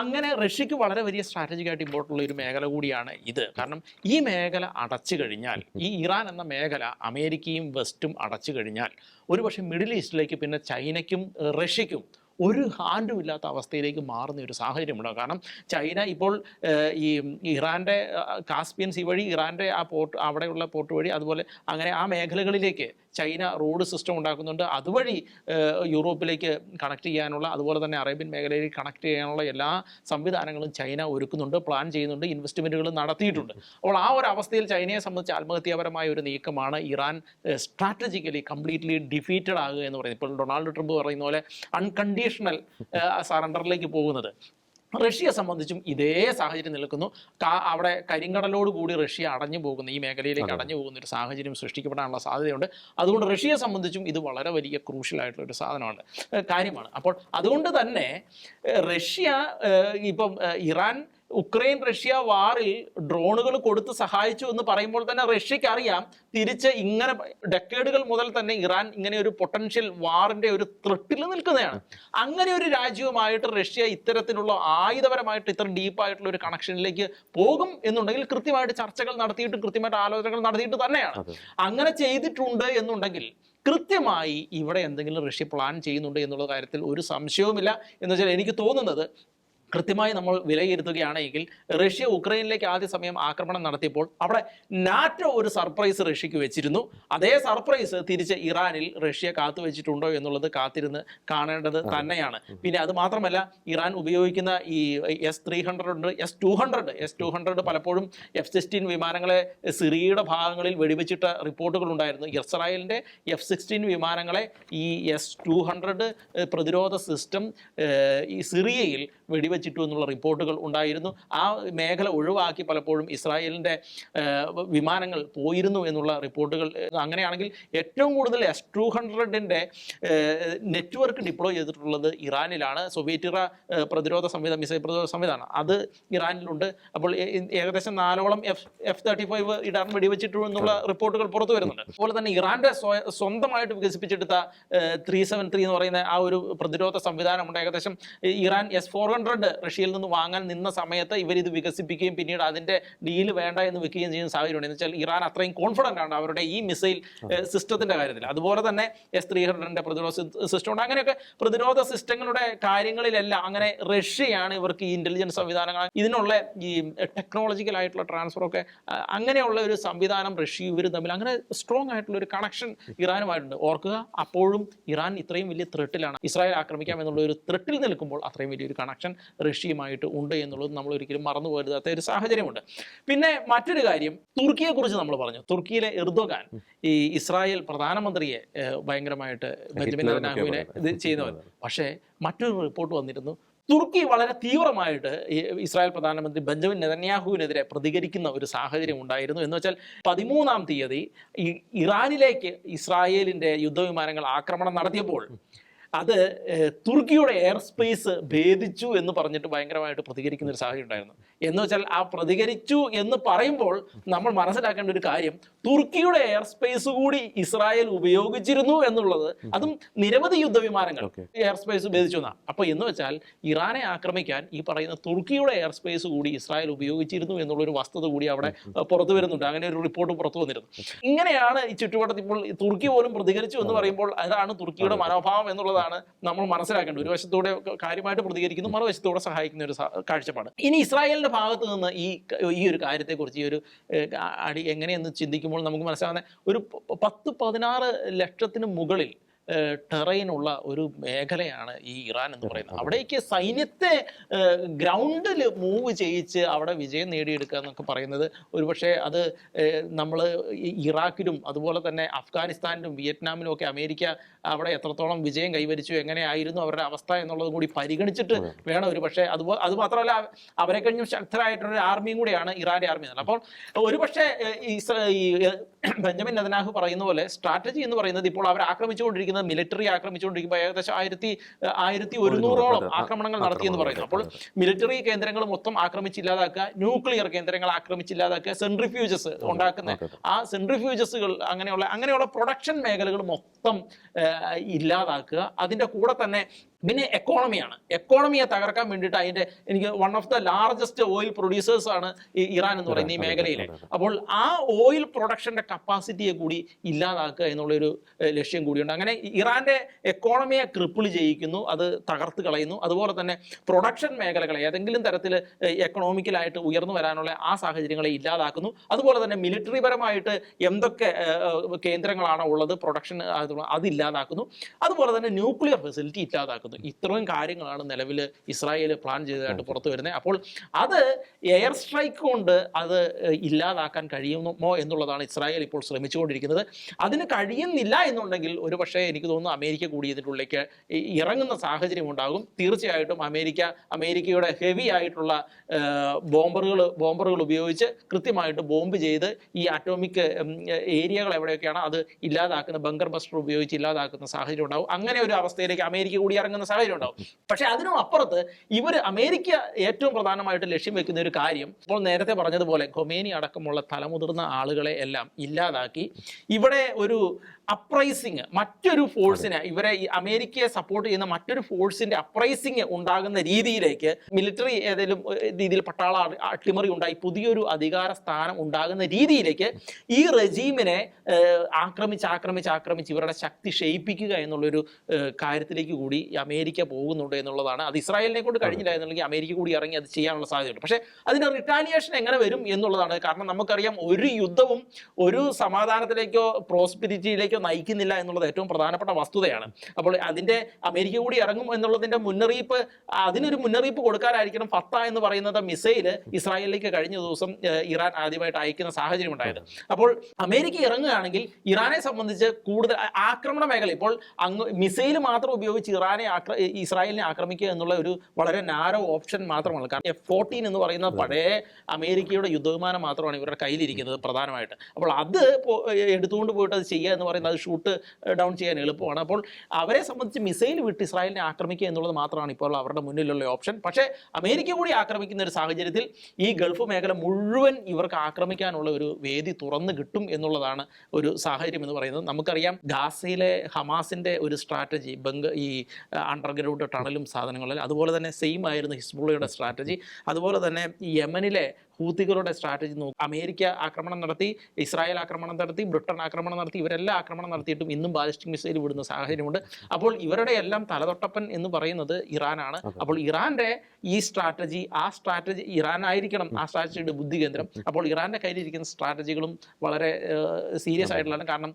അങ്ങനെ റഷ്യക്ക് വളരെ വലിയ സ്ട്രാറ്റജിക് ആയിട്ട് ഇമ്പോർട്ടൻ്റ് ഉള്ള ഒരു മേഖല കൂടിയാണ് ഇത്. കാരണം ഈ മേഖല അടച്ചു കഴിഞ്ഞാൽ, ഈ ഇറാൻ എന്ന മേഖല അമേരിക്കയും വെസ്റ്റും അടച്ചു കഴിഞ്ഞാൽ ഒരുപക്ഷെ മിഡിൽ ഈസ്റ്റിലേക്ക് പിന്നെ ചൈനയ്ക്കും റഷ്യയ്ക്കും ഒരു ഹാൻഡും ഇല്ലാത്ത അവസ്ഥയിലേക്ക് മാറുന്ന ഒരു സാഹചര്യമുണ്ടാകും. കാരണം ചൈന ഇപ്പോൾ ഈ ഇറാൻ്റെ കാസ്പിയൻ സീ വഴി, ഇറാൻ്റെ ആ പോർട്ട്, അവിടെയുള്ള പോർട്ട് വഴി, അതുപോലെ അങ്ങനെ ആ മേഖലകളിലേക്ക് ചൈന റോഡ് സിസ്റ്റം ഉണ്ടാക്കുന്നുണ്ട്. അതുവഴി യൂറോപ്പിലേക്ക് കണക്ട് ചെയ്യാനുള്ള, അതുപോലെ തന്നെ അറേബ്യൻ മേഖലയിലേക്ക് കണക്ട് ചെയ്യാനുള്ള എല്ലാ സംവിധാനങ്ങളും ചൈന ഒരുക്കുന്നുണ്ട്, പ്ലാൻ ചെയ്യുന്നുണ്ട്, ഇൻവെസ്റ്റ്മെൻറ്റുകൾ നടത്തിയിട്ടുണ്ട്. അപ്പോൾ ആ ഒരു അവസ്ഥയിൽ ചൈനയെ സംബന്ധിച്ച് ആത്മഹത്യാപരമായ ഒരു നീക്കമാണ് ഇറാൻ സ്ട്രാറ്റജിക്കലി കംപ്ലീറ്റ്ലി ഡിഫീറ്റഡ് ആകുക എന്ന് പറയുന്നത്. ഇപ്പോൾ ഡൊണാൾഡ് ട്രംപ് പറയുന്ന പോലെ അൺകണ്ടീഷണൽ സറണ്ടറിലേക്ക് പോകുന്നത്. റഷ്യയെ സംബന്ധിച്ചും ഇതേ സാഹചര്യം നിൽക്കുന്നു. അവിടെ കരിങ്കടലോട് കൂടി റഷ്യ അടഞ്ഞു പോകുന്ന, ഈ മേഖലയിലേക്ക് അടഞ്ഞു പോകുന്ന ഒരു സാഹചര്യം സൃഷ്ടിക്കപ്പെടാനുള്ള സാധ്യതയുണ്ട്. അതുകൊണ്ട് റഷ്യയെ സംബന്ധിച്ചും ഇത് വളരെ വലിയ ക്രൂഷ്യലായിട്ടുള്ള ഒരു കാര്യമാണ്. അപ്പോൾ അതുകൊണ്ട് തന്നെ റഷ്യ ഇപ്പം ഇറാൻ ഉക്രൈൻ റഷ്യ വാറിൽ ഡ്രോണുകൾ കൊടുത്ത് സഹായിച്ചു എന്ന് പറയുമ്പോൾ തന്നെ റഷ്യക്ക് അറിയാം തിരിച്ച് ഇങ്ങനെ ഡെക്കേഡുകൾ മുതൽ തന്നെ ഇറാൻ ഇങ്ങനെ ഒരു പൊട്ടൻഷ്യൽ വാറിന്റെ ഒരു ത്രെട്ടിൽ നിൽക്കുന്നതാണ്. അങ്ങനെ ഒരു രാജ്യവുമായിട്ട് റഷ്യ ഇത്തരത്തിലുള്ള ആയുധപരമായിട്ട് ഇത്ര ഡീപ്പായിട്ടുള്ള ഒരു കണക്ഷനിലേക്ക് പോകും എന്നുണ്ടെങ്കിൽ കൃത്യമായിട്ട് ചർച്ചകൾ നടത്തിയിട്ട്, കൃത്യമായിട്ട് ആലോചനകൾ നടത്തിയിട്ട് തന്നെയാണ്. അങ്ങനെ ചെയ്തിട്ടുണ്ട് എന്നുണ്ടെങ്കിൽ കൃത്യമായി ഇവിടെ എന്തെങ്കിലും റഷ്യ പ്ലാൻ ചെയ്യുന്നുണ്ട് എന്നുള്ള കാര്യത്തിൽ ഒരു സംശയവുമില്ല. എന്ന് വെച്ചാൽ എനിക്ക് തോന്നുന്നത്, കൃത്യമായി നമ്മൾ വിലയിരുത്തുകയാണെങ്കിൽ റഷ്യ ഉക്രൈനിലേക്ക് ആദ്യ സമയം ആക്രമണം നടത്തിയപ്പോൾ അവിടെ നാറ്റോ ഒരു സർപ്രൈസ് റഷ്യക്ക് വെച്ചിരുന്നു. അതേ സർപ്രൈസ് തിരിച്ച് ഇറാനിൽ റഷ്യ കാത്തുവെച്ചിട്ടുണ്ടോ എന്നുള്ളത് കാത്തിരുന്ന് കാണേണ്ടത് തന്നെയാണ്. പിന്നെ അത് മാത്രമല്ല, ഇറാൻ ഉപയോഗിക്കുന്ന ഈ S-300 ഉണ്ട്, S-200 പലപ്പോഴും F-16 വിമാനങ്ങളെ സിറിയയുടെ ഭാഗങ്ങളിൽ വെടിവെച്ചിട്ട റിപ്പോർട്ടുകൾ ഉണ്ടായിരുന്നു. ഇസ്രായേലിൻ്റെ F-16 വിമാനങ്ങളെ ഈ S-200 പ്രതിരോധ സിസ്റ്റം ഈ സിറിയയിൽ വെടിവെച്ചിട്ടു എന്നുള്ള റിപ്പോർട്ടുകൾ ഉണ്ടായിരുന്നു. ആ മേഖല ഒഴിവാക്കി പലപ്പോഴും ഇസ്രായേലിൻ്റെ വിമാനങ്ങൾ പോയിരുന്നു എന്നുള്ള റിപ്പോർട്ടുകൾ. അങ്ങനെയാണെങ്കിൽ ഏറ്റവും കൂടുതൽ S-200 നെറ്റ്വർക്ക് ഡിപ്ലോയ് ചെയ്തിട്ടുള്ളത് ഇറാനിലാണ്. സോവിയറ്റ് ഇറ മിസൈൽ പ്രതിരോധ സംവിധാനം അത് ഇറാനിലുണ്ട്. അപ്പോൾ ഏകദേശം 4ഓളം F-35 ഇറാൻ വെടിവെച്ചിട്ടു എന്നുള്ള റിപ്പോർട്ടുകൾ പുറത്തു വരുന്നുണ്ട്. അതുപോലെ തന്നെ ഇറാൻ്റെ സ്വന്തമായിട്ട് വികസിപ്പിച്ചെടുത്ത 373 എന്ന് പറയുന്ന ആ ഒരു പ്രതിരോധ സംവിധാനമുണ്ട്. ഏകദേശം ഇറാൻ S-400 ഗോൾഡ് റഷ്യയിൽ നിന്ന് വാങ്ങാൻ നിന്ന സമയത്ത് ഇവരിത് വികസിപ്പിക്കുകയും പിന്നീട് അതിന്റെ ഡീല് വേണ്ട എന്ന് വെക്കുകയും ചെയ്യുന്ന സാഹചര്യമുണ്ട്. എന്ന് വെച്ചാൽ ഇറാൻ അത്രയും കോൺഫിഡന്റ് ആണ് അവരുടെ ഈ മിസൈൽ സിസ്റ്റത്തിന്റെ കാര്യത്തിൽ. അതുപോലെ തന്നെ S-300 പ്രതിരോധ സിസ്റ്റം ഉണ്ട്. അങ്ങനെയൊക്കെ പ്രതിരോധ സിസ്റ്റങ്ങളുടെ കാര്യങ്ങളിലെല്ലാം അങ്ങനെ റഷ്യയാണ് ഇവർക്ക് ഈ ഇന്റലിജൻസ് സംവിധാനങ്ങൾ, ഇതിനുള്ള ഈ ടെക്നോളജിക്കൽ ആയിട്ടുള്ള ട്രാൻസ്ഫർ ഒക്കെ, അങ്ങനെയുള്ള ഒരു സംവിധാനം റഷ്യയും ഇവരും തമ്മിൽ അങ്ങനെ സ്ട്രോങ് ആയിട്ടുള്ള ഒരു കണക്ഷൻ ഇറാനുമായിട്ടുണ്ട്. ഓർക്കുക, അപ്പോഴും ഇറാൻ ഇത്രയും വലിയ ത്രെട്ടിലാണ്. ഇസ്രായേൽ ആക്രമിക്കാം എന്നുള്ള ഒരു ത്രെട്ടിൽ നിൽക്കുമ്പോൾ അത്രയും വലിയൊരു കണക്ഷൻ റഷ്യയുമായിട്ട് ഉണ്ട് എന്നുള്ളത് നമ്മൾ ഒരിക്കലും മറന്നു പോരുതാത്ത ഒരു സാഹചര്യമുണ്ട്. പിന്നെ മറ്റൊരു കാര്യം, തുർക്കിയെ കുറിച്ച് നമ്മൾ പറഞ്ഞു. തുർക്കിയിലെ എർദോഗാൻ ഈ ഇസ്രായേൽ പ്രധാനമന്ത്രിയെ ഭയങ്കരമായിട്ട് ബെഞ്ചമിൻ നെതന്യാഹുവിനെ ഇത് ചെയ്യുന്നവർ. പക്ഷേ മറ്റൊരു റിപ്പോർട്ട് വന്നിരുന്നു, തുർക്കി വളരെ തീവ്രമായിട്ട് ഇസ്രായേൽ പ്രധാനമന്ത്രി ബെഞ്ചമിൻ നെതന്യാഹുവിനെതിരെ പ്രതികരിക്കുന്ന ഒരു സാഹചര്യം ഉണ്ടായിരുന്നു. എന്ന് വെച്ചാൽ 13-ാം തീയതി ഇറാനിലേക്ക് ഇസ്രായേലിന്റെ യുദ്ധവിമാനങ്ങൾ ആക്രമണം നടത്തിയപ്പോൾ അത് തുർക്കിയുടെ എയർ സ്പേസ് ഭേദിച്ചു എന്ന് പറഞ്ഞിട്ട് ഭയങ്കരമായിട്ട് പ്രതികരിക്കുന്ന ഒരു സാഹചര്യം ഉണ്ടായിരുന്നു. എന്ന് വെച്ചാൽ ആ പ്രതികരിച്ചു എന്ന് പറയുമ്പോൾ നമ്മൾ മനസ്സിലാക്കേണ്ട ഒരു കാര്യം, തുർക്കിയുടെ എയർ സ്പേസ് കൂടി ഇസ്രായേൽ ഉപയോഗിച്ചിരുന്നു എന്നുള്ളത്, അതും നിരവധി യുദ്ധവിമാനങ്ങൾ എയർ സ്പേസ് ഭേദിച്ചു എന്നാണ്. അപ്പോൾ എന്ന് വെച്ചാൽ ഇറാനെ ആക്രമിക്കാൻ ഈ പറയുന്ന തുർക്കിയുടെ എയർ സ്പേസ് കൂടി ഇസ്രായേൽ ഉപയോഗിച്ചിരുന്നു എന്നുള്ളൊരു വസ്തുത കൂടി അവിടെ പുറത്തു വരുന്നുണ്ട്. അങ്ങനെ ഒരു റിപ്പോർട്ട് പുറത്തു വന്നിരുന്നു. ഇങ്ങനെയാണ് ഈ ചുറ്റുവട്ടത്തിൽ ഇപ്പോൾ തുർക്കി പോലും പ്രതികരിച്ചു എന്ന് പറയുമ്പോൾ അതാണ് തുർക്കിയുടെ മനോഭാവം എന്നുള്ളത് നമ്മൾ മനസ്സിലാക്കേണ്ടത്. ഒരു വശത്തോടെ കാര്യമായിട്ട് പ്രതികരിക്കുന്നു, മറുവശത്തോടെ സഹായിക്കുന്ന ഒരു കാഴ്ചപ്പാട്. ഇനി ഇസ്രായേലിന്റെ ഭാഗത്ത് നിന്ന് ഈ ഒരു കാര്യത്തെക്കുറിച്ച്, ഈ ഒരു അടി എങ്ങനെയെന്ന് ചിന്തിക്കുമ്പോൾ നമുക്ക് മനസ്സിലാവുന്ന ഒരു 10-16 ലക്ഷത്തിന് മുകളിൽ ടെറൈനുള്ള ഒരു മേഖലയാണ് ഈ ഇറാൻ എന്ന് പറയുന്നത്. അവിടേക്ക് സൈന്യത്തെ ഗ്രൗണ്ടിൽ മൂവ് ചെയ്യിച്ച് അവിടെ വിജയം നേടിയെടുക്കുക എന്നൊക്കെ പറയുന്നത് ഒരുപക്ഷെ അത് നമ്മൾ ഇറാഖിലും അതുപോലെ തന്നെ അഫ്ഗാനിസ്ഥാനിലും വിയറ്റ്നാമിലും ഒക്കെ അമേരിക്ക അവിടെ എത്രത്തോളം വിജയം കൈവരിച്ചു, എങ്ങനെയായിരുന്നു അവരുടെ അവസ്ഥ എന്നുള്ളതും കൂടി പരിഗണിച്ചിട്ട് വേണം ഒരു പക്ഷേ. അത് മാത്രമല്ല, അവരെ കഴിഞ്ഞും ശക്തരായിട്ടുള്ള ആർമിയും കൂടിയാണ് ഇറാന്റെ ആർമി എന്നുള്ളത്. അപ്പോൾ ഒരുപക്ഷെ ഈ ബെഞ്ചമിൻ നെതന്യാഹു പറയുന്ന പോലെ സ്ട്രാറ്റജി എന്ന് പറയുന്നത് ഇപ്പോൾ അവർ ആക്രമിച്ചുകൊണ്ടിരിക്കുന്നത്, മിലിറ്ററി ആക്രമിച്ചുകൊണ്ടിരിക്കുമ്പോൾ ഏകദേശം 1100ഓളം ആക്രമണങ്ങൾ നടത്തിയെന്ന് പറയുന്നു. അപ്പോൾ മിലിറ്ററി കേന്ദ്രങ്ങൾ മൊത്തം ആക്രമിച്ചില്ലാതാക്കുക, ന്യൂക്ലിയർ കേന്ദ്രങ്ങൾ ആക്രമിച്ചില്ലാതാക്കുക, സെൻട്രിഫ്യൂജസ് ഉണ്ടാക്കുന്ന ആ സെൻട്രിഫ്യൂജസുകൾ, അങ്ങനെയുള്ള പ്രൊഡക്ഷൻ മേഖലകൾ മൊത്തം ഇല്ലാതാക്കുക. അതിൻ്റെ കൂടെ തന്നെ പിന്നെ എക്കോണമിയെ തകർക്കാൻ വേണ്ടിയിട്ട് അതിൻ്റെ എനിക്ക് one of the largest oil producers ആണ് ഇറാൻ എന്ന് പറയുന്ന ഈ മേഖലയിലെ. അപ്പോൾ ആ ഓയിൽ പ്രൊഡക്ഷന്റെ കപ്പാസിറ്റിയെ കൂടി ഇല്ലാതാക്കുക എന്നുള്ളൊരു ലക്ഷ്യം കൂടിയുണ്ട്. അങ്ങനെ ഇറാന്റെ എക്കോണമിയെ ക്രിപ്പിൾ ചെയ്യിക്കുന്നു, അത് തകർത്ത് കളയുന്നു. അതുപോലെ തന്നെ പ്രൊഡക്ഷൻ മേഖലകളെ ഏതെങ്കിലും തരത്തിൽ എക്കണോമിക്കലായിട്ട് ഉയർന്നു വരാനുള്ള ആ സാഹചര്യങ്ങളെ ഇല്ലാതാക്കുന്നു. അതുപോലെ തന്നെ മിലിറ്ററി പരമായിട്ട് എന്തൊക്കെ കേന്ദ്രങ്ങളാണോ ഉള്ളത് പ്രൊഡക്ഷൻ, അതില്ലാതാക്കുന്നു. അതുപോലെ തന്നെ ന്യൂക്ലിയർ ഫെസിലിറ്റി ഇല്ലാതാക്കുന്നു. ഇത്രയും കാര്യങ്ങളാണ് നിലവിൽ ഇസ്രായേൽ പ്ലാൻ ചെയ്തതായിട്ട് പുറത്തു വരുന്നത്. അപ്പോൾ അത് എയർ സ്ട്രൈക്ക് കൊണ്ട് അത് ഇല്ലാതാക്കാൻ കഴിയുമോ എന്നുള്ളതാണ് ഇസ്രായേൽ ഇപ്പോൾ ശ്രമിച്ചുകൊണ്ടിരിക്കുന്നത്. അതിന് കഴിയുന്നില്ല എന്നുണ്ടെങ്കിൽ ഒരുപക്ഷെ എനിക്ക് തോന്നുന്നു അമേരിക്ക കൂടി ഇതിൻ്റെ ഉള്ളിലേക്ക് ഇറങ്ങുന്ന സാഹചര്യം ഉണ്ടാകും. തീർച്ചയായിട്ടും അമേരിക്കയുടെ ഹെവി ആയിട്ടുള്ള ബോംബറുകൾ ഉപയോഗിച്ച് കൃത്യമായിട്ട് ബോംബ് ചെയ്ത് ഈ അറ്റോമിക് ഏരിയകൾ എവിടെയൊക്കെയാണ് അത് ഇല്ലാതാക്കുന്ന, ബങ്കർ ബസ്റ്റർ ഉപയോഗിച്ച് ഇല്ലാതാക്കുന്ന സാഹചര്യം ഉണ്ടാകും. അങ്ങനെ ഒരു അവസ്ഥയിലേക്ക് അമേരിക്ക കൂടി ഇറങ്ങുന്ന സാഹചര്യം ഉണ്ടാവും. പക്ഷെ അതിനും അപ്പുറത്ത് അമേരിക്ക ഏറ്റവും പ്രധാനമായിട്ട് ലക്ഷ്യം വെക്കുന്ന ഒരു കാര്യം, ഇപ്പോൾ നേരത്തെ പറഞ്ഞതുപോലെ ഖൊമേനി അടക്കമുള്ള തലമുതിർന്ന ആളുകളെ എല്ലാം ഇല്ലാതാക്കി ഇവിടെ ഒരു അപ്രൈസിങ്, മറ്റൊരു ഫോഴ്സിനെ, ഇവരെ അമേരിക്കയെ സപ്പോർട്ട് ചെയ്യുന്ന മറ്റൊരു ഫോഴ്സിന്റെ അപ്രൈസിങ് ഉണ്ടാകുന്ന രീതിയിലേക്ക്, മിലിറ്ററി ഏതെങ്കിലും രീതിയിൽ പട്ടാള അട്ടിമറി ഉണ്ടായി പുതിയൊരു അധികാര സ്ഥാനം ഉണ്ടാകുന്ന രീതിയിലേക്ക് ഈ റെജീമിനെ ആക്രമിച്ച് ഇവരുടെ ശക്തി ക്ഷയിപ്പിക്കുക എന്നുള്ളൊരു കാര്യത്തിലേക്ക് കൂടി അമേരിക്ക പോകുന്നുണ്ട് എന്നുള്ളതാണ്. അത് ഇസ്രായേലിനെ കൊണ്ട് കഴിഞ്ഞില്ല എന്നുണ്ടെങ്കിൽ അമേരിക്ക കൂടി ഇറങ്ങി അത് ചെയ്യാനുള്ള സാധ്യതയുണ്ട്. പക്ഷേ അതിന്റെ റിട്ടാലിയേഷൻ എങ്ങനെ വരും എന്നുള്ളതാണ്. കാരണം നമുക്കറിയാം, ഒരു യുദ്ധവും ഒരു സമാധാനത്തിലേക്കോ പ്രോസ്പെരിറ്റിയിലേക്കോ നയിക്കുന്നില്ല എന്നുള്ളത് ഏറ്റവും പ്രധാനപ്പെട്ട വസ്തുതയാണ്. അപ്പോൾ അതിന്റെ അമേരിക്ക കൂടി ഇറങ്ങും എന്നുള്ളതിന്റെ അതിനൊരു മുന്നറിയിപ്പ് കൊടുക്കാനായിരിക്കണം ഫത്ത എന്ന് പറയുന്നത് മിസൈല് ഇസ്രായേലിലേക്ക് കഴിഞ്ഞ ദിവസം ഇറാൻ ആദ്യമായിട്ട് അയക്കുന്ന സാഹചര്യം ഉണ്ടായത്. അപ്പോൾ അമേരിക്ക ഇറങ്ങുകയാണെങ്കിൽ ഇറാനെ സംബന്ധിച്ച് കൂടുതൽ ആക്രമണ മേഖല, ഇപ്പോൾ മിസൈൽ മാത്രം ഉപയോഗിച്ച് ഇസ്രായേലിനെ ആക്രമിക്കുക എന്നുള്ള ഒരു വളരെ നാരോ ഓപ്ഷൻ മാത്രമാണ്. കാരണം F-14 എന്ന് പറയുന്ന പഴയ അമേരിക്കയുടെ യുദ്ധവിമാനം മാത്രമാണ് ഇവരുടെ കയ്യിലിരിക്കുന്നത് പ്രധാനമായിട്ട്. അപ്പോൾ അത് എടുത്തുകൊണ്ട് പോയിട്ട് അത് ചെയ്യുക എന്ന് പറയുന്നത്, അത് ഷൂട്ട് ഡൗൺ ചെയ്യാൻ എളുപ്പമാണ്. അപ്പോൾ അവരെ സംബന്ധിച്ച് മിസൈൽ വിട്ട് ഇസ്രായേലിനെ ആക്രമിക്കുക എന്നുള്ളത് മാത്രമാണ് ഇപ്പോൾ അവരുടെ മുന്നിലുള്ള ഓപ്ഷൻ. പക്ഷേ അമേരിക്ക കൂടി ആക്രമിക്കുന്ന ഒരു സാഹചര്യത്തിൽ ഈ ഗൾഫ് മേഖല മുഴുവൻ ഇവർക്ക് ആക്രമിക്കാനുള്ള ഒരു വേദി തുറന്നു കിട്ടും എന്നുള്ളതാണ് ഒരു സാഹചര്യം എന്ന് പറയുന്നത്. നമുക്കറിയാം, ഗാസയിലെ ഹമാസിന്റെ ഒരു സ്ട്രാറ്റജി, ഈ അണ്ടർഗ്രൗണ്ട് ടണലും സാധനങ്ങളിൽ. അതുപോലെ തന്നെ സെയിം ആയിരുന്നു ഹിസ്ബുള്ളയുടെ സ്ട്രാറ്റജി. അതുപോലെ തന്നെ യമനിലെ ഹൂത്തികളുടെ സ്ട്രാറ്റജി നോക്കി അമേരിക്ക ആക്രമണം നടത്തി, ഇസ്രായേൽ ആക്രമണം നടത്തി, ബ്രിട്ടൻ ആക്രമണം നടത്തി, ഇവരെല്ലാം ആക്രമണം നടത്തിയിട്ടും ഇന്നും ബാലിസ്റ്റിക് മിസൈൽ വിടുന്ന സാഹചര്യമുണ്ട്. അപ്പോൾ ഇവരുടെ എല്ലാം തലതൊട്ടപ്പൻ എന്ന് പറയുന്നത് ഇറാനാണ്. അപ്പോൾ ഇറാന്റെ ഈ സ്ട്രാറ്റജി, ആ സ്ട്രാറ്റജി ഇറാനായിരിക്കണം ആ സ്ട്രാറ്റജിയുടെ ബുദ്ധി കേന്ദ്രം. അപ്പോൾ ഇറാന്റെ കയ്യിലിരിക്കുന്ന സ്ട്രാറ്റജികളും വളരെ സീരിയസ് ആയിട്ടുള്ളതാണ്. കാരണം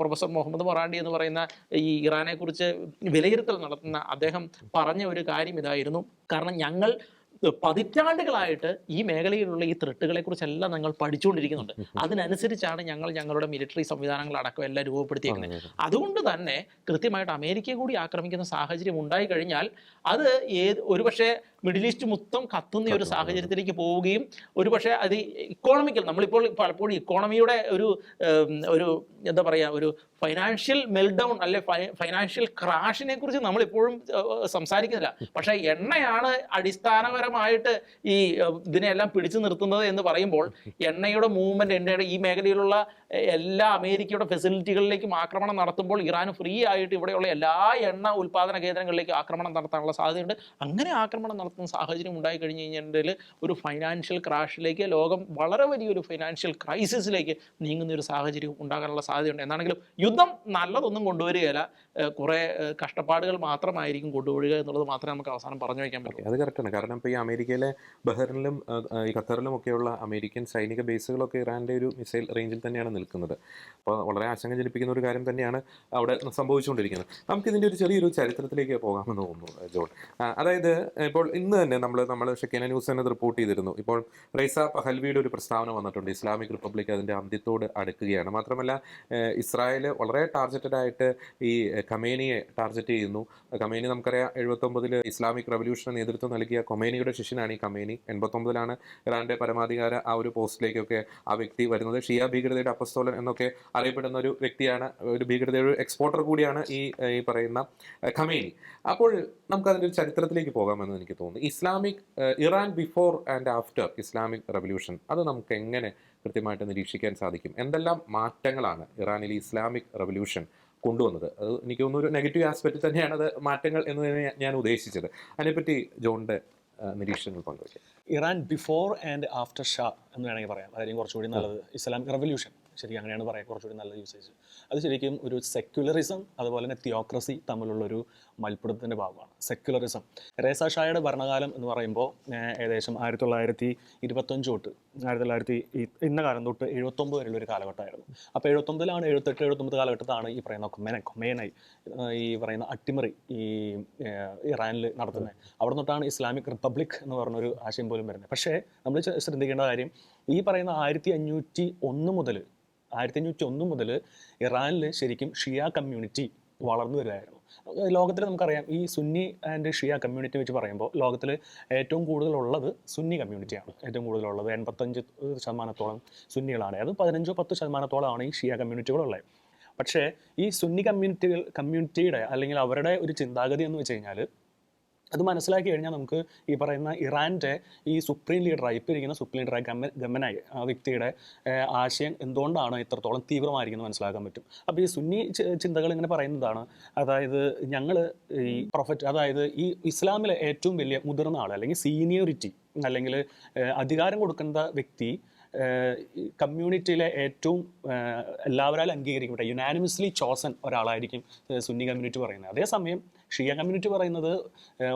പ്രൊഫസർ മുഹമ്മദ് മൊറാണ്ടി എന്ന് പറയുന്ന ഈ ഇറാനെ കുറിച്ച് വിലയിരുത്തൽ നടത്തുന്ന അദ്ദേഹം പറഞ്ഞ ഒരു കാര്യം ഇതായിരുന്നു. കാരണം ഞങ്ങൾ പതിറ്റാണ്ടുകളായിട്ട് ഈ മേഖലയിലുള്ള ഈ ത്രെട്ടുകളെ കുറിച്ചെല്ലാം ഞങ്ങൾ പഠിച്ചുകൊണ്ടിരിക്കുന്നുണ്ട്. അതിനനുസരിച്ചാണ് ഞങ്ങൾ ഞങ്ങളുടെ മിലിറ്ററി സംവിധാനങ്ങളടക്കം എല്ലാം രൂപപ്പെടുത്തിയിരിക്കുന്നത്. അതുകൊണ്ട് തന്നെ കൃത്യമായിട്ട് അമേരിക്കയെ കൂടി ആക്രമിക്കുന്ന സാഹചര്യം ഉണ്ടായി കഴിഞ്ഞാൽ അത് ഒരുപക്ഷെ മിഡിൽ ഈസ്റ്റ് മൊത്തം കത്തുന്ന ഒരു സാഹചര്യത്തിലേക്ക് പോവുകയും ഒരുപക്ഷെ അത് ഇക്കോണമിക്കൽ, നമ്മളിപ്പോൾ പലപ്പോഴും ഇക്കോണമിയുടെ ഒരു എന്താ പറയുക, ഒരു ഫൈനാൻഷ്യൽ മെൽഡൗൺ അല്ലെ ഫൈനാൻഷ്യൽ ക്രാഷിനെ കുറിച്ച് നമ്മളിപ്പോഴും സംസാരിക്കുന്നില്ല. പക്ഷേ എണ്ണയാണ് അടിസ്ഥാനപരമായിട്ട് ഈ ഇതിനെല്ലാം പിടിച്ചു നിർത്തുന്നത് എന്ന് പറയുമ്പോൾ എണ്ണയുടെ മൂവ്മെന്റ്, എണ്ണയുടെ ഈ മേഖലയിലുള്ള എല്ലാ അമേരിക്കയുടെ ഫെസിലിറ്റികളിലേക്കും ആക്രമണം നടത്തുമ്പോൾ ഇറാന് ഫ്രീ ആയിട്ട് ഇവിടെയുള്ള എല്ലാ എണ്ണ ഉൽപ്പാദന കേന്ദ്രങ്ങളിലേക്കും ആക്രമണം നടത്താനുള്ള സാധ്യതയുണ്ട്. അങ്ങനെ ആക്രമണം നടത്തുന്ന സാഹചര്യം ഉണ്ടായി കഴിഞ്ഞ് കഴിഞ്ഞാൽ ഒരു ഫൈനാൻഷ്യൽ ക്രാഷിലേക്ക്, ലോകം വളരെ വലിയൊരു ഫൈനാൻഷ്യൽ ക്രൈസിസിലേക്ക് നീങ്ങുന്ന ഒരു സാഹചര്യം ഉണ്ടാകാനുള്ള സാധ്യതയുണ്ട്. എന്നാണെങ്കിലും യുദ്ധം നല്ലതൊന്നും കൊണ്ടുവരികയില്ല, കുറേ കഷ്ടപ്പാടുകൾ മാത്രമായിരിക്കും കൊണ്ടുവരിക എന്നുള്ളത് മാത്രമേ നമുക്ക് അവസാനം പറഞ്ഞു വയ്ക്കാൻ പറ്റൂ. അത് കറക്റ്റാണ്. കാരണം ഇപ്പോൾ ഈ അമേരിക്കയിലെ ബഹ്റിനിലും ഈ ഖത്തറിലും ഒക്കെയുള്ള അമേരിക്കൻ സൈനിക ബേസുകളൊക്കെ ഇറാൻ്റെ ഒരു മിസൈൽ റേഞ്ചിൽ തന്നെയാണ് നിൽക്കുന്നത്. അപ്പോൾ വളരെ ആശങ്ക ജനിപ്പിക്കുന്ന ഒരു കാര്യം തന്നെയാണ് അവിടെ സംഭവിച്ചുകൊണ്ടിരിക്കുന്നത്. നമുക്കിതിൻ്റെ ഒരു ചെറിയൊരു ചരിത്രത്തിലേക്ക് പോകാമെന്ന് തോന്നുന്നു ജോൺ. അതായത് ഇപ്പോൾ ഇന്ന് തന്നെ നമ്മൾ ഷെക്കേന ന്യൂസ് തന്നെ റിപ്പോർട്ട് ചെയ്തിരുന്നു. ഇപ്പോൾ റൈസ പഹൽവിയുടെ ഒരു പ്രസ്താവന വന്നിട്ടുണ്ട്. ഇസ്ലാമിക് റിപ്പബ്ലിക് അതിൻ്റെ അന്ത്യത്തോട് അടുക്കുകയാണ്. മാത്രമല്ല ഇസ്രായേൽ വളരെ ടാർഗറ്റഡ് ആയിട്ട് ഈ ഖമേനിയെ ടാർഗറ്റ് ചെയ്യുന്നു. ഖമേനി നമുക്കറിയാം 79 ഇസ്ലാമിക് റവല്യൂഷന് നേതൃത്വം നൽകിയ ഖൊമേനിയുടെ ശിഷ്യനാണ് ഈ ഖമേനി. 89 ഇറാൻ്റെ പരമാധികാര ആ ഒരു പോസ്റ്റിലേക്കൊക്കെ ആ വ്യക്തി വരുന്നത്. ഷിയ ഭീകരതയുടെ അപ്പസ്തോലൻ എന്നൊക്കെ അറിയപ്പെടുന്ന ഒരു വ്യക്തിയാണ്, ഒരു ഭീകരതയുടെ എക്സ്പോർട്ടർ കൂടിയാണ് ഈ പറയുന്ന ഖമേനി. അപ്പോൾ നമുക്കതിൻ്റെ ഒരു ചരിത്രത്തിലേക്ക് പോകാമെന്ന് എനിക്ക് തോന്നുന്നു. Iran before and after Islamic revolution, അത് നമുക്ക് എങ്ങനെ കൃത്യമായിട്ട് നിരീക്ഷിക്കാൻ സാധിക്കും? എന്തെല്ലാം മാറ്റങ്ങളാണ് ഇറാനിൽ ഇസ്ലാമിക് റവല്യൂഷൻ കൊണ്ടുവന്നത്? അത് എനിക്ക് തോന്നുന്നു ഒരു നെഗറ്റീവ് ആസ്പെക്റ്റ് തന്നെയാണ് അത് മാറ്റങ്ങൾ എന്ന് ഞാൻ ഉദ്ദേശിച്ചത്. അതിനെപ്പറ്റി ജോണിൻ്റെ നിരീക്ഷണങ്ങൾ പങ്കുവയ്ക്കാം. Iran before and after Shah എന്ന് വേണമെങ്കിൽ പറയാം. അതായിരിക്കും കുറച്ചുകൂടി നല്ലത്. ഇസ്ലാമിക് റവല്യൂഷൻ ശരിക്കും അങ്ങനെയാണ് പറയാം, കുറച്ചുകൂടി നല്ല യൂസേജ്. അത് ശരിക്കും ഒരു സെക്യുലറിസം അതുപോലെ തന്നെ തിയോക്രസി തമ്മിലുള്ളൊരു മൽപ്പിടുത്തത്തിൻ്റെ ഭാഗമാണ് സെക്യുലറിസം. റേസ ഷായുടെ ഭരണകാലം എന്ന് പറയുമ്പോൾ ഏകദേശം 1925 തൊട്ട് 1900 ഇന്ന കാലം തൊട്ട് 79 വരെയുള്ള ഒരു കാലഘട്ടമായിരുന്നു. അപ്പോൾ 79 78 കാലഘട്ടത്താണ് ഈ പറയുന്ന ഖൊമേനി ഈ പറയുന്ന അട്ടിമറി ഈ ഇറാനിൽ നടത്തുന്നത്. അവിടെ നിന്നിട്ടാണ് ഇസ്ലാമിക് റിപ്പബ്ലിക് എന്ന് പറഞ്ഞൊരു ആശയം പോലും വരുന്നത്. പക്ഷേ നമ്മൾ ശ്രദ്ധിക്കേണ്ട കാര്യം, ഈ പറയുന്ന 1501 മുതൽ ഇറാനിൽ ശരിക്കും ഷിയ കമ്മ്യൂണിറ്റി വളർന്നു വരുമായിരുന്നു. ലോകത്തിൽ നമുക്കറിയാം ഈ സുന്നി ആൻഡ് ഷിയ കമ്മ്യൂണിറ്റി വെച്ച് പറയുമ്പോൾ ലോകത്തിൽ ഏറ്റവും കൂടുതലുള്ളത് സുന്നി കമ്മ്യൂണിറ്റിയാണ്. ഏറ്റവും കൂടുതലുള്ളത് 85% സുന്നികളാണ്. അത് 15-10% ഈ ഷിയ കമ്മ്യൂണിറ്റികളുള്ളത്. പക്ഷേ ഈ സുന്നി കമ്മ്യൂണിറ്റിയുടെ അല്ലെങ്കിൽ അവരുടെ ഒരു ചിന്താഗതി എന്ന് വെച്ച് കഴിഞ്ഞാൽ, അത് മനസ്സിലാക്കി കഴിഞ്ഞാൽ നമുക്ക് ഈ പറയുന്ന ഇറാൻ്റെ ഈ സുപ്രീം ലീഡറായി ഇപ്പോൾ ഇരിക്കുന്ന സുപ്രീം ലീഡറായി ഖമേനി ആ വ്യക്തിയുടെ ആശയം എന്തുകൊണ്ടാണ് ഇത്രത്തോളം തീവ്രമായിരിക്കുന്നത് മനസ്സിലാക്കാൻ പറ്റും. അപ്പോൾ ഈ സുന്നി ചിന്തകൾ ഇങ്ങനെ പറയുന്നതാണ്, അതായത് ഞങ്ങൾ ഈ പ്രൊഫറ്റ്, അതായത് ഈ ഇസ്ലാമിലെ ഏറ്റവും വലിയ മുതിർന്ന ആൾ അല്ലെങ്കിൽ സീനിയോറിറ്റി അല്ലെങ്കിൽ അധികാരം കൊടുക്കുന്ന വ്യക്തി കമ്മ്യൂണിറ്റിയിലെ ഏറ്റവും എല്ലാവരാലും അംഗീകരിക്കപ്പെട്ട യുനാനിമസ്ലി ചോസൻ ഒരാളായിരിക്കും സുന്നി കമ്മ്യൂണിറ്റി പറയുന്നത്. അതേസമയം ഷിയ കമ്മ്യൂണിറ്റി പറയുന്നത്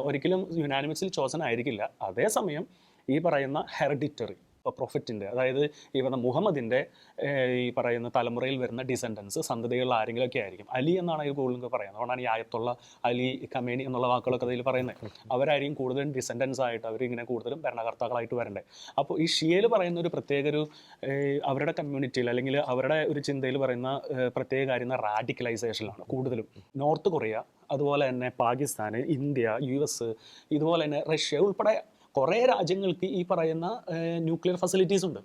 ഒരിക്കലും യുനാനിമസ്ലി ചോസൻ ആയിരിക്കില്ല. അതേസമയം ഈ പറയുന്ന ഹെറിഡിറ്ററി പ്രൊഫറ്റിൻ്റെ, അതായത് ഈ പറഞ്ഞ മുഹമ്മദിൻ്റെ ഈ പറയുന്ന തലമുറയിൽ വരുന്ന ഡിസെൻഡൻസ് സന്തതികളിൽ ആരെങ്കിലുമൊക്കെ ആയിരിക്കും. അലി എന്നാണ് അതിൽ കൂടുതൽ പറയുന്നത്. അതുകൊണ്ടാണ് ഈ ആയത്തുള്ള അലി ഖമേനി എന്നുള്ള വാക്കുകളൊക്കെ അതിൽ പറയുന്നത്. അവരായിരിക്കും കൂടുതലും ഡിസെൻഡൻസ് ആയിട്ട് അവരിങ്ങനെ കൂടുതലും ഭരണകർത്താക്കളായിട്ട് വരണ്ടേ. അപ്പോൾ ഈ ഷിയയിൽ പറയുന്ന ഒരു പ്രത്യേക ഒരു അവരുടെ കമ്മ്യൂണിറ്റിയിൽ അല്ലെങ്കിൽ അവരുടെ ഒരു ചിന്തയിൽ പറയുന്ന പ്രത്യേക കാര്യം റാഡിക്കലൈസേഷനിലാണ് കൂടുതലും. നോർത്ത് കൊറിയ, അതുപോലെ തന്നെ പാകിസ്ഥാൻ, ഇന്ത്യ, US, ഇതുപോലെ തന്നെ റഷ്യ ഉൾപ്പെടെ കുറേ രാജ്യങ്ങൾക്ക് ഈ പറയുന്ന ന്യൂക്ലിയർ ഫെസിലിറ്റീസ് ഉണ്ട്.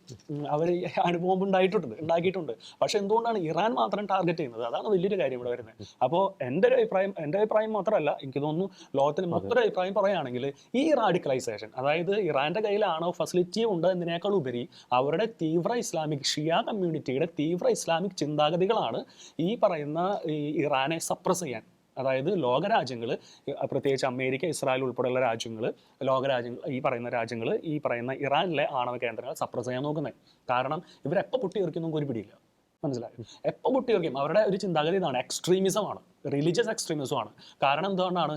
അവർ അണുബോംബ് ഉണ്ടാക്കിയിട്ടുണ്ട്. പക്ഷെ എന്തുകൊണ്ടാണ് ഇറാൻ മാത്രം ടാർഗറ്റ് ചെയ്യുന്നത്? അതാണ് വലിയൊരു കാര്യം ഇവിടെ വരുന്നത്. അപ്പോൾ എൻ്റെ അഭിപ്രായം മാത്രമല്ല, എനിക്ക് തോന്നുന്നു ലോകത്തിന് മൊത്തം അഭിപ്രായം പറയുകയാണെങ്കിൽ ഈ റാഡിക്കലൈസേഷൻ, അതായത് ഇറാൻ്റെ കയ്യിലാണോ ഫെസിലിറ്റി ഉണ്ട് എന്നതിനേക്കാൾ ഉപരി അവരുടെ തീവ്ര ഇസ്ലാമിക് ഷിയ കമ്മ്യൂണിറ്റിയുടെ തീവ്ര ഇസ്ലാമിക് ചിന്താഗതികളാണ് ഈ പറയുന്ന ഈ ഇറാനെ സപ്രസ് ചെയ്യാൻ, അതായത് ലോകരാജ്യങ്ങൾ, പ്രത്യേകിച്ച് അമേരിക്ക, ഇസ്രായേൽ ഉൾപ്പെടെയുള്ള രാജ്യങ്ങൾ, ലോകരാജ്യങ്ങൾ, ഈ പറയുന്ന ഇറാനിലെ ആണവ കേന്ദ്രങ്ങൾ സപ്രസ് ചെയ്യാൻ നോക്കുന്നത്. കാരണം ഇവരെപ്പോൾ പൊട്ടിയെറിക്കും നമുക്ക് ഒരു പിടിയില്ല. മനസ്സിലായോ? എപ്പോൾ പൊട്ടിയെറിക്കും? അവരുടെ ഒരു ചിന്താഗതി ഇതാണ്, എക്സ്ട്രീമിസമാണ്, റിലീജിയസ് എക്സ്ട്രീമിസമാണ്. കാരണം എന്തുകൊണ്ടാണ്?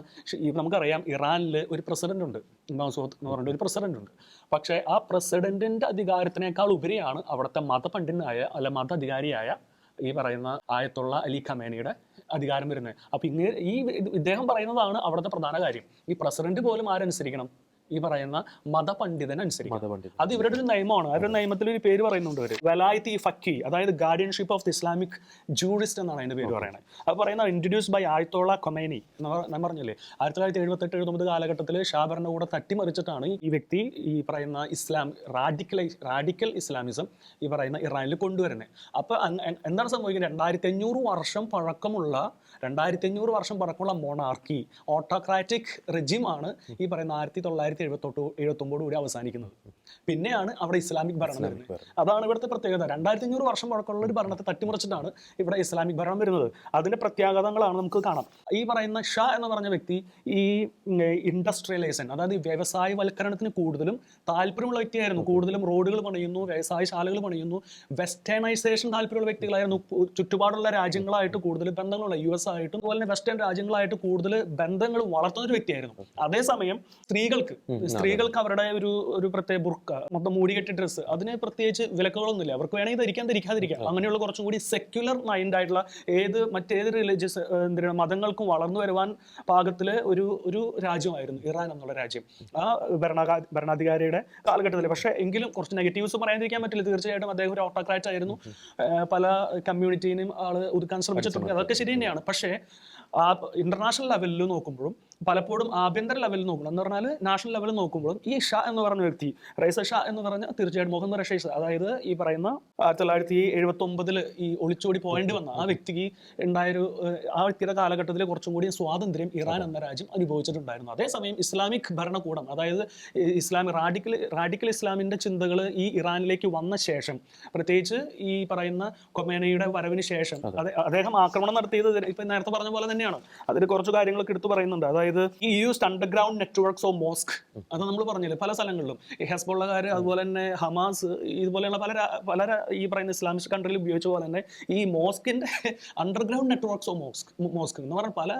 നമുക്കറിയാം ഇറാനിൽ ഒരു പ്രസിഡന്റ് ഉണ്ട്, മസൂദ് എന്ന് പറഞ്ഞിട്ട് ഒരു പ്രസിഡന്റ് ഉണ്ട്. പക്ഷേ ആ പ്രസിഡന്റിന്റെ അധികാരത്തിനേക്കാൾ ഉപരിയാണ് അവിടുത്തെ മത അധികാരിയായ ഈ പറയുന്ന ആയത്തുള്ള അലി ഖമേനിയുടെ അധികാരം വരുന്നത്. അപ്പൊ ഇദ്ദേഹം പറയുന്നതാണ് അവിടുത്തെ പ്രധാന കാര്യം. ഈ പ്രസിഡന്റ് പോലും ആരനുസരിക്കണം? ഈ പറയുന്ന മതപണ്ഡിതനുസരിക്കും. അത് ഇവരുടെ ഒരു നിയമമാണ്. അവരുടെ നിയമത്തിൽ ഒരു പേര് പറയുന്നുണ്ട് അവർ, വെലായത്തി ഫക്കി, അതായത് guardianship of the Islamic jurist എന്നാണ് അതിന്റെ പേര് പറയുന്നത്. അത് പറയുന്നത് ഇൻട്രൊഡ്യൂസ് ബൈ ആയത്തോള ഖൊമൈനി. ഞാൻ പറഞ്ഞില്ലേ 1978-79 കാലഘട്ടത്തിൽ ഷാ ഭരണകൂടം തട്ടിമറിച്ചിട്ടാണ് ഈ വ്യക്തി ഈ പറയുന്ന റാഡിക്കൽ ഇസ്ലാമിസം ഈ പറയുന്ന ഇറാനിൽ കൊണ്ടുവരുന്നത്. അപ്പൊ എന്താണ് സംഭവിക്കുന്നത്? 2500 വർഷം പഴക്കമുള്ള മൊണാർക്കി, ഓട്ടോക്രാറ്റിക് റെജിമാണ് ഈ പറയുന്ന 1979 കൂടി അവസാനിക്കുന്നത്. പിന്നെയാണ് അവിടെ ഇസ്ലാമിക് ഭരണം വരുന്നത്. അതാണ് ഇവിടുത്തെ പ്രത്യേകത. 2500 വർഷം പഴക്കമുള്ള ഒരു ഭരണത്തെ തട്ടിമറിച്ചിട്ടാണ് ഇവിടെ ഇസ്ലാമിക് ഭരണം വരുന്നത്. അതിന്റെ പ്രത്യാഘാതങ്ങളാണ് നമുക്ക് കാണാം. ഈ പറയുന്ന ഷാ എന്ന് പറഞ്ഞ വ്യക്തി ഈ ഇൻഡസ്ട്രിയലൈസേഷൻ, അതായത് വ്യവസായവൽക്കരണത്തിന് കൂടുതലും താല്പര്യമുള്ള വ്യക്തിയായിരുന്നു. കൂടുതലും റോഡുകൾ പണിയുന്നു, വ്യവസായശാലകൾ പണിയുന്നു, വെസ്റ്റേണൈസേഷൻ താല്പര്യമുള്ള വ്യക്തികളായിരുന്നു. ചുറ്റുപാടുള്ള രാജ്യങ്ങളായിട്ട് കൂടുതൽ ബന്ധങ്ങളുള്ള US ആയിട്ടും അതുപോലെ തന്നെ വെസ്റ്റേൺ രാജ്യങ്ങളായിട്ട് കൂടുതൽ ബന്ധങ്ങൾ വളർത്തുന്ന ഒരു വ്യക്തിയായിരുന്നു. അതേസമയം സ്ത്രീകൾക്ക് അവരുടെ ഒരു പ്രത്യേക ബുർക്ക, മൊത്തം മൂടികെട്ടി ഡ്രസ്സ്, അതിന് പ്രത്യേകിച്ച് വിലക്കുകളൊന്നുമില്ല. അവർക്ക് വേണമെങ്കിൽ ധരിക്കാതിരിക്കാം. അങ്ങനെയുള്ള കുറച്ചും കൂടി സെക്യുലർ മൈൻഡ് ആയിട്ടുള്ള മറ്റേത് റിലീജിയസ് മതങ്ങൾക്കും വളർന്നു വരുവാൻ പാകത്തില് ഒരു രാജ്യമായിരുന്നു ഇറാൻ എന്നുള്ള രാജ്യം ആ ഭരണാധികാരിയുടെ കാലഘട്ടത്തിൽ. പക്ഷേ എങ്കിലും കുറച്ച് നെഗറ്റീവ്സ് പറയാതിരിക്കാൻ പറ്റില്ല. തീർച്ചയായിട്ടും അദ്ദേഹം ഒരു ഓട്ടോക്രാറ്റ് ആയിരുന്നു. പല കമ്മ്യൂണിറ്റീനെയും ആള് ഒതുക്കാൻ ശ്രമിച്ചിട്ടുണ്ട്. അതൊക്കെ ശരി തന്നെയാണ്. പക്ഷേ ആ ഇന്റർനാഷണൽ ലെവലിൽ നോക്കുമ്പോഴും പലപ്പോഴും ആഭ്യന്തര ലെവലിൽ നോക്കണം എന്ന് പറഞ്ഞാൽ നാഷണൽ ലെവലിൽ നോക്കുമ്പോഴും ഈ ഷാ എന്ന് പറഞ്ഞ വ്യക്തി, റൈസ ഷാ എന്ന് പറഞ്ഞ തീർച്ചയായിട്ടും മുഹമ്മദ് റഷീദ്, അതായത് ഈ പറയുന്ന 1979 ഈ ഒളിച്ചോടി പോയിന്റ് വന്ന ആ വ്യക്തിക്ക് ഉണ്ടായൊരു ആ വ്യക്തിയുടെ കാലഘട്ടത്തിൽ കുറച്ചും കൂടി സ്വാതന്ത്ര്യം ഇറാൻ എന്ന രാജ്യം അനുഭവിച്ചിട്ടുണ്ടായിരുന്നു. അതേസമയം ഇസ്ലാമിക് ഭരണകൂടം, അതായത് റാഡിക്കൽ ഇസ്ലാമിന്റെ ചിന്തകൾ ഈ ഇറാനിലേക്ക് വന്ന ശേഷം, പ്രത്യേകിച്ച് ഈ പറയുന്ന ഖൊമേനിയുടെ വരവിന് ശേഷം, അദ്ദേഹം ആക്രമണം നടത്തിയത് ഇപ്പൊ നേരത്തെ പറഞ്ഞ പോലെ തന്നെയാണ്. അതിൽ കുറച്ച് കാര്യങ്ങളൊക്കെ എടുത്തു പറയുന്നുണ്ട്. അതായത് ഈ used underground networks of mosque, അത് നമ്മൾ പറഞ്ഞില്ലേ പല സ്ഥലങ്ങളിലും ഈ ഹെസ്ബുള്ളക്കാർ, അതുപോലെ തന്നെ ഹമാസ്, ഇതുപോലെയുള്ള പല ഈ പറയുന്ന ഇസ്ലാമിക് കൺട്രിയിൽ ഉപയോഗിച്ച പോലെ തന്നെ ഈ മോസ്കിന്റെ അണ്ടർഗ്രൗണ്ട് നെറ്റ്വർക്ക്സ് ഓഫ് മോസ്ക് എന്ന് പറഞ്ഞാൽ പല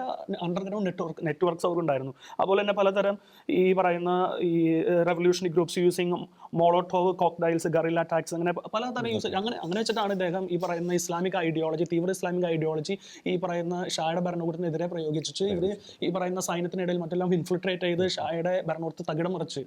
അണ്ടർഗ്രൗണ്ട് നെറ്റ്വർക്ക്സ് അവർക്ക് ഉണ്ടായിരുന്നു. അതുപോലെ തന്നെ പലതരം ഈ പറയുന്ന ഈ revolutionary groups using Molotov cocktails, guerrilla attacks, അങ്ങനെ പലതരം അങ്ങനെ വെച്ചിട്ടാണ് ഇദ്ദേഹം ഈ പറയുന്ന ഇസ്ലാമിക് ഐഡിയോളജി, തീവ്ര ഇസ്ലാമിക് ഐഡിയോളജി ഈ പറയുന്ന ഷായുടെ ഭരണകൂടത്തിനെതിരെ പ്രയോഗിച്ചിട്ട് ഇവർ ഈ പറയുന്ന സൈന്യത്തിനിടയിൽ മറ്റെല്ലാം ഇൻഫിൽട്രേറ്റ് ചെയ്ത് ഷായുടെ ഭരണകൂടത്തെ തകിടം മറിച്ച്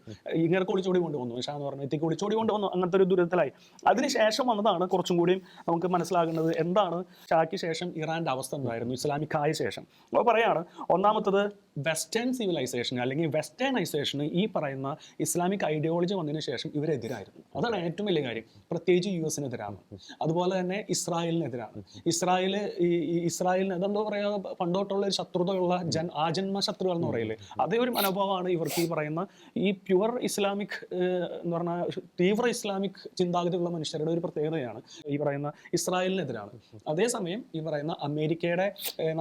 ഇങ്ങനെ ഒളിച്ചോടി കൊണ്ടുവന്നു. ഷാ എന്ന് പറഞ്ഞ എത്തിക്ക് ഒളിച്ചോടി കൊണ്ടുവന്നു. അങ്ങനത്തെ ഒരു ദുരിതത്തിലായി. അതിനുശേഷം വന്നതാണ് കുറച്ചും കൂടി നമുക്ക് മനസ്സിലാകുന്നത് എന്താണ് ഷായ്ക്ക് ശേഷം ഇറാന്റെ അവസ്ഥ എന്തായിരുന്നു ഇസ്ലാമിക് ആയ ശേഷം. അപ്പോൾ പറയാണ്, ഒന്നാമത്തത് വെസ്റ്റേൺ സിവിലൈസേഷൻ അല്ലെങ്കിൽ വെസ്റ്റേണൈസേഷന് ഈ പറയുന്ന ഇസ്ലാമിക് ഐഡിയോളജി വന്നതിന് ശേഷം ഇവരെതിരായിരുന്നു. അതാണ് ഏറ്റവും വലിയ കാര്യം. പ്രത്യേകിച്ച് US-നെതിരാണ്, അതുപോലെ തന്നെ ഇസ്രായേലിനെതിരാണ്. ഇസ്രായേലിന് അതെന്താ പറയുക, പണ്ടോട്ടുള്ള ഒരു ശത്രുതയുള്ള ആജന്മ ശത്രുക്കൾ എന്ന് പറയില്ലേ, അതേ ഒരു മനോഭാവമാണ് ഇവർക്ക് ഈ പറയുന്ന ഈ പ്യുവർ ഇസ്ലാമിക് എന്ന് പറഞ്ഞാൽ തീവ്ര ഇസ്ലാമിക് ചിന്താഗതിയുള്ള മനുഷ്യരുടെ ഒരു പ്രത്യേകതയാണ് ഈ പറയുന്ന ഇസ്രായേലിനെതിരാണ്. അതേസമയം ഈ പറയുന്ന അമേരിക്കയുടെ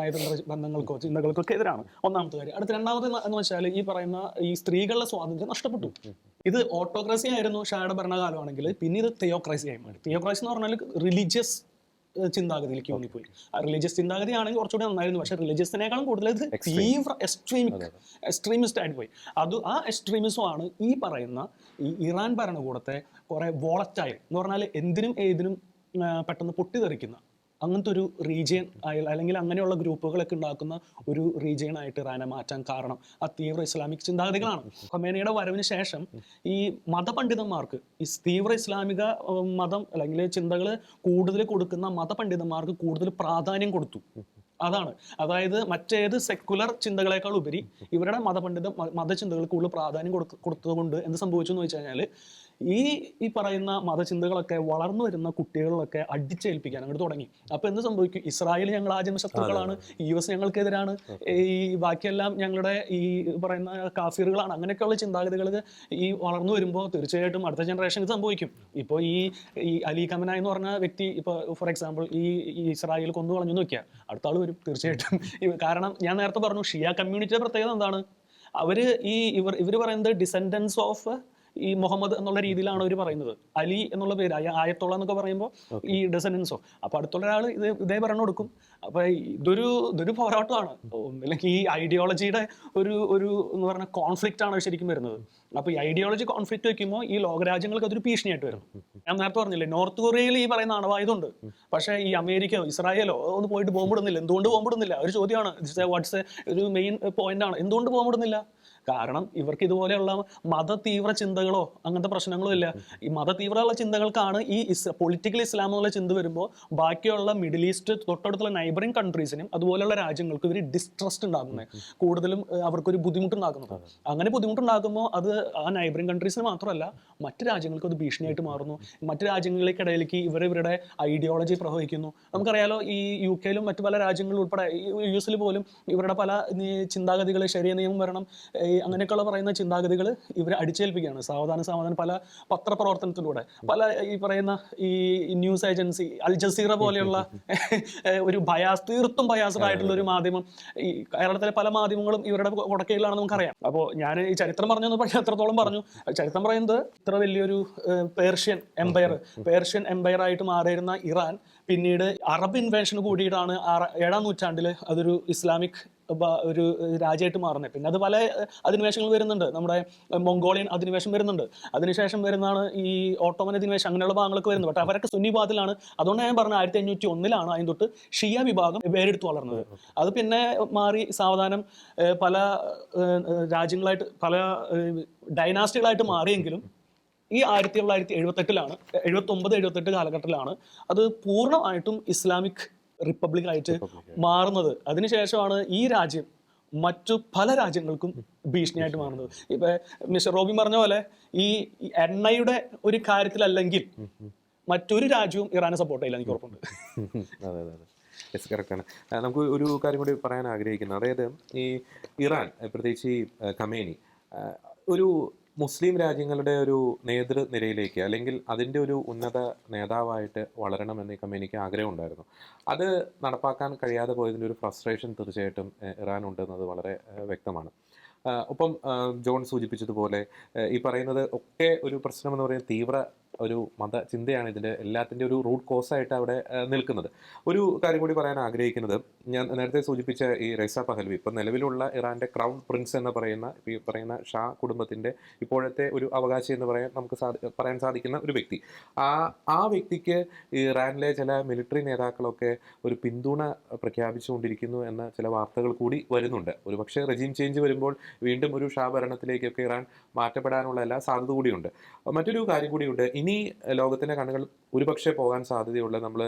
നയതന്ത്ര ബന്ധങ്ങൾക്കോ ചിന്തകൾക്കൊക്കെ എതിരാണ്. ഒന്നാമത്തെ കാര്യം. അടുത്ത രണ്ടാമത് എന്ന് വെച്ചാൽ ഈ പറയുന്ന ഈ സ്ത്രീകളുടെ സ്വാതന്ത്ര്യം നഷ്ടപ്പെട്ടു. ഇത് ഓട്ടോക്രസി ആയിരുന്നു ഷായുടെ ഭരണകാലമാണെങ്കിൽ, പിന്നെ ഇത് തിയോക്രസി ആയി മാറി. തിയോക്രസി എന്ന് പറഞ്ഞാൽ റിലീജിയസ് ചിന്താഗതിയിലേക്ക് ഊന്നിപ്പോയി. റിലീജിയസ് ചിന്താഗതി ആണെങ്കിൽ കുറച്ചുകൂടി നന്നായിരുന്നു. പക്ഷേ റിലീജിയസിനേക്കാളും കൂടുതൽ ഇത് തീവ്ര എക്സ്ട്രീമിസ്റ്റ് ആയിട്ട് പോയി. ആ എക്സ്ട്രീമിസമാണ് ഈ പറയുന്ന ഈ ഇറാൻ ഭരണകൂടത്തെ കുറെ വോളറ്റൈൽ എന്ന് പറഞ്ഞാൽ എന്തിനും ഏതിനും പെട്ടെന്ന് പൊട്ടിത്തെറിക്കുന്ന അങ്ങനത്തെ ഒരു റീജിയൻ അല്ലെങ്കിൽ അങ്ങനെയുള്ള ഗ്രൂപ്പുകളൊക്കെ ഉണ്ടാക്കുന്ന ഒരു റീജിയനായിട്ട് ഇറാനെ മാറ്റാൻ കാരണം ആ തീവ്ര ഇസ്ലാമിക് ചിന്താഗതികളാണ്. ഖൊമേനിയുടെ വരവിന് ശേഷം ഈ മതപണ്ഡിതന്മാർക്ക്, ഈ തീവ്ര ഇസ്ലാമിക മതം അല്ലെങ്കിൽ ചിന്തകൾ കൂടുതൽ കൊടുക്കുന്ന മതപണ്ഡിതന്മാർക്ക് കൂടുതൽ പ്രാധാന്യം കൊടുത്തു. അതാണ്, അതായത് മറ്റേത് സെക്കുലർ ചിന്തകളെക്കാൾ ഉപരി ഇവരുടെ മതചിന്തകൾക്ക് കൂടുതൽ പ്രാധാന്യം കൊടുത്തതുകൊണ്ട് എന്ത് സംഭവിച്ചു എന്ന് വെച്ച് കഴിഞ്ഞാൽ ഈ പറയുന്ന മതചിന്തകളൊക്കെ വളർന്നു വരുന്ന കുട്ടികളിലൊക്കെ അടിച്ചേൽപ്പിക്കാൻ അങ്ങോട്ട് തുടങ്ങി. അപ്പോൾ എന്ത് സംഭവിക്കും? ഇസ്രായേൽ ഞങ്ങൾ ആജന്മ ശത്രുക്കളാണ്, US ഞങ്ങൾക്കെതിരാണ്, ഈ ബാക്കിയെല്ലാം ഞങ്ങളുടെ ഈ പറയുന്ന കാഫിറുകളാണ്, അങ്ങനെയൊക്കെയുള്ള ചിന്താഗതികൾ ഈ വളർന്നു വരുമ്പോൾ തീർച്ചയായിട്ടും അടുത്ത ജനറേഷൻ ഇത് സംഭവിക്കും. ഇപ്പോൾ ഈ അലി ഖമനായി എന്ന് പറഞ്ഞ വ്യക്തി ഇപ്പോൾ ഫോർ എക്സാമ്പിൾ ഈ ഇസ്രായേൽ കൊന്നു കളഞ്ഞു നോക്കിയാൽ അടുത്ത ആൾ വരും തീർച്ചയായിട്ടും. കാരണം ഞാൻ നേരത്തെ പറഞ്ഞു, ഷിയ കമ്മ്യൂണിറ്റിയുടെ പ്രത്യേകത എന്താണ്? ഇവർ പറയുന്നത് ഡിസെൻഡൻസ് ഓഫ് ഈ മുഹമ്മദ് എന്നുള്ള രീതിയിലാണ് അവർ പറയുന്നത്. അലി എന്നുള്ള പേര് ആയത്തോള എന്നൊക്കെ പറയുമ്പോൾ ഈ ഡിസെൻഡൻസോ, അപ്പോൾ അടുത്തുള്ള ഒരാൾ ഇതേ പറഞ്ഞു കൊടുക്കും. അപ്പോൾ ഇതൊരു പോരാട്ടമാണ്, അല്ലെങ്കിൽ ഈ ഐഡിയോളജിയുടെ ഒരു എന്ന് പറഞ്ഞ കോൺഫ്ലിക്റ്റ് ആണ് ശരിക്കും വരുന്നത്. അപ്പോൾ ഈ ഐഡിയോളജി കോൺഫ്ലിക്റ്റ് വയ്ക്കുമ്പോൾ ഈ ലോകരാജ്യങ്ങൾക്ക് അതൊരു ഭീഷണിയായിട്ട് വരും. ഞാൻ നേരത്തെ പറഞ്ഞില്ലേ, നോർത്ത് കൊറിയയിൽ ഈ പറയുന്ന അണവായുധമുണ്ട്, പക്ഷേ ഈ അമേരിക്കയോ ഇസ്രായേലോ ഒന്ന് പോയിട്ട് ബോംബിടുന്നില്ല. എന്തുകൊണ്ട് ബോംബിടുന്നില്ല? ഒരു ചോദ്യമാണ്. വാട്ട്സ് ഒരു മെയിൻ പോയിന്റ് ആണ്. എന്തുകൊണ്ട് ബോംബിടുന്നില്ല? കാരണം ഇവർക്ക് ഇതുപോലെയുള്ള മത തീവ്ര ചിന്തകളോ അങ്ങനത്തെ പ്രശ്നങ്ങളോ ഇല്ല. ഈ മത തീവ്രമുള്ള ചിന്തകൾക്കാണ് ഈ പൊളിറ്റിക്കൽ ഇസ്ലാം എന്നുള്ള ചിന്ത വരുമ്പോൾ ബാക്കിയുള്ള മിഡിൽ ഈസ്റ്റ് തൊട്ടടുത്തുള്ള നൈബറിംഗ് കൺട്രീസിനും അതുപോലെയുള്ള രാജ്യങ്ങൾക്ക് ഇവർ ഡിസ്ട്രസ്റ്റ് ഉണ്ടാക്കുന്നത്, കൂടുതലും അവർക്കൊരു ബുദ്ധിമുട്ടുണ്ടാക്കുന്നത്. അങ്ങനെ ബുദ്ധിമുട്ടുണ്ടാക്കുമ്പോൾ അത് ആ നൈബറിംഗ് കൺട്രീസിന് മാത്രമല്ല മറ്റ് രാജ്യങ്ങൾക്ക് അത് ഭീഷണിയായിട്ട് മാറുന്നു. മറ്റ് രാജ്യങ്ങളിലേക്കിടയിലേക്ക് ഇവരുടെ ഐഡിയോളജി പ്രവഹിക്കുന്നു. നമുക്കറിയാലോ, ഈ UK മറ്റു പല രാജ്യങ്ങളും ഉൾപ്പെടെ US പോലും ഇവരുടെ പല ചിന്താഗതികൾ, ശരിയ നിയമം വരണം, അങ്ങനെയൊക്കെയുള്ള പറയുന്ന ചിന്താഗതികൾ ഇവർ അടിച്ചേൽപ്പിക്കുകയാണ് സാവധാനം പല പത്രപ്രവർത്തനത്തിലൂടെ. പല ഈ പറയുന്ന ഈ ന്യൂസ് ഏജൻസി അൽ ജസീറ പോലെയുള്ള ഒരു തീർത്തും ബയാസ്ഡ് ആയിട്ടുള്ള ഒരു മാധ്യമം, ഈ കേരളത്തിലെ പല മാധ്യമങ്ങളും ഇവരുടെ കൊടക്കയിലാണെന്ന് നമുക്കറിയാം. അപ്പോൾ ഞാൻ ഈ ചരിത്രം പറഞ്ഞു, പക്ഷേ എത്രത്തോളം പറഞ്ഞു? ചരിത്രം പറയുന്നത് ഇത്ര വലിയൊരു പേർഷ്യൻ എംപയർ ആയിട്ട് മാറിയിരുന്ന ഇറാൻ പിന്നീട് അറബ് ഇൻവേഷൻ കൂടിയിട്ടാണ് 7-ാം നൂറ്റാണ്ടിൽ അതൊരു ഇസ്ലാമിക് ഒരു രാജ്യമായിട്ട് മാറുന്നത്. പിന്നെ അത് പല അധിനിവേശങ്ങൾ വരുന്നുണ്ട്. നമ്മുടെ മൊങ്കോളിയൻ അധിനിവേശം വരുന്നുണ്ട്, അതിനുശേഷം വരുന്നതാണ് ഈ ഓട്ടോമൻ അധിനിവേശം, അങ്ങനെയുള്ള ഭാഗങ്ങളൊക്കെ വരുന്നത്. പക്ഷേ അവരൊക്കെ സുന്നി വിഭാഗത്തിലാണ്. അതുകൊണ്ട് ഞാൻ പറഞ്ഞത് 1501 അതിന് തൊട്ട് ഷിയ വിഭാഗം വേരെടുത്ത് വളർന്നത്. അത് പിന്നെ മാറി സാവധാനം പല രാജ്യങ്ങളായിട്ട്, പല ഡൈനാസ്റ്റികളായിട്ട് മാറിയെങ്കിലും ഈ 1978 കാലഘട്ടത്തിലാണ് അത് പൂർണ്ണമായിട്ടും ഇസ്ലാമിക് റിപ്പബ്ലിക് ആയിട്ട് മാറുന്നത്. അതിനുശേഷമാണ് ഈ രാജ്യം മറ്റു പല രാജ്യങ്ങൾക്കും ഭീഷണിയായിട്ട് മാറുന്നത്. ഇപ്പൊ മിസ്റ്റർ റോബി പറഞ്ഞ പോലെ ഈ എണ്ണയുടെ ഒരു കാര്യത്തിലല്ലെങ്കിൽ മറ്റൊരു രാജ്യവും ഇറാനെ സപ്പോർട്ട് ചെയ്യില്ല, എനിക്ക് ഉറപ്പുണ്ട്. യെസ്, കറക്റ്റാണ്. നമുക്ക് ഒരു കാര്യം കൂടി പറയാൻ ആഗ്രഹിക്കുന്നത്, അതായത് ഈ ഇറാൻ, പ്രത്യേകിച്ച് ഈ ഖമേനി ഒരു മുസ്ലിം രാജ്യങ്ങളുടെ ഒരു നേതൃനിരയിലേക്ക്, അല്ലെങ്കിൽ അതിൻ്റെ ഒരു ഉന്നത നേതാവായിട്ട് വളരണമെന്ന് ഖമേനിക്ക് ആഗ്രഹമുണ്ടായിരുന്നു. അത് നടപ്പാക്കാൻ കഴിയാതെ പോയതിൻ്റെ ഒരു ഫ്രസ്ട്രേഷൻ തീർച്ചയായിട്ടും ഇറാനുണ്ടെന്നത് വളരെ വ്യക്തമാണ്. ഒപ്പം ജോൺ സൂചിപ്പിച്ചതുപോലെ ഈ പറയുന്നത് ഒക്കെ ഒരു പ്രശ്നം എന്ന് പറയുന്നത് തീവ്ര ഒരു മതചിന്തയാണ് ഇതിൻ്റെ എല്ലാത്തിൻ്റെ ഒരു റൂട്ട് കോസായിട്ട് അവിടെ നിൽക്കുന്നത്. ഒരു കാര്യം കൂടി പറയാൻ ആഗ്രഹിക്കുന്നത്, ഞാൻ നേരത്തെ സൂചിപ്പിച്ച ഈ റെസ പഹൽവി, ഇപ്പം നിലവിലുള്ള ഇറാൻ്റെ ക്രൗൺ പ്രിൻസ് എന്ന് പറയുന്ന ഷാ കുടുംബത്തിൻ്റെ ഇപ്പോഴത്തെ ഒരു അവകാശി എന്ന് നമുക്ക് പറയാൻ സാധിക്കുന്ന ഒരു വ്യക്തി. ആ വ്യക്തിക്ക് ഇറാനിലെ ചില മിലിറ്ററി നേതാക്കളൊക്കെ ഒരു പിന്തുണ പ്രഖ്യാപിച്ചുകൊണ്ടിരിക്കുന്നു എന്ന ചില വാർത്തകൾ കൂടി വരുന്നുണ്ട്. ഒരുപക്ഷെ റെജീം ചേഞ്ച് വരുമ്പോൾ വീണ്ടും ഒരു ഷാ ഭരണത്തിലേക്കൊക്കെ ഇറാൻ മാറ്റപ്പെടാനുള്ള എല്ലാ സാധ്യത കൂടിയുണ്ട്. മറ്റൊരു കാര്യം കൂടിയുണ്ട്, ഇനി ലോകത്തിൻ്റെ കണ്ണുകൾ ഒരുപക്ഷെ പോകാൻ സാധ്യതയുള്ള, നമ്മൾ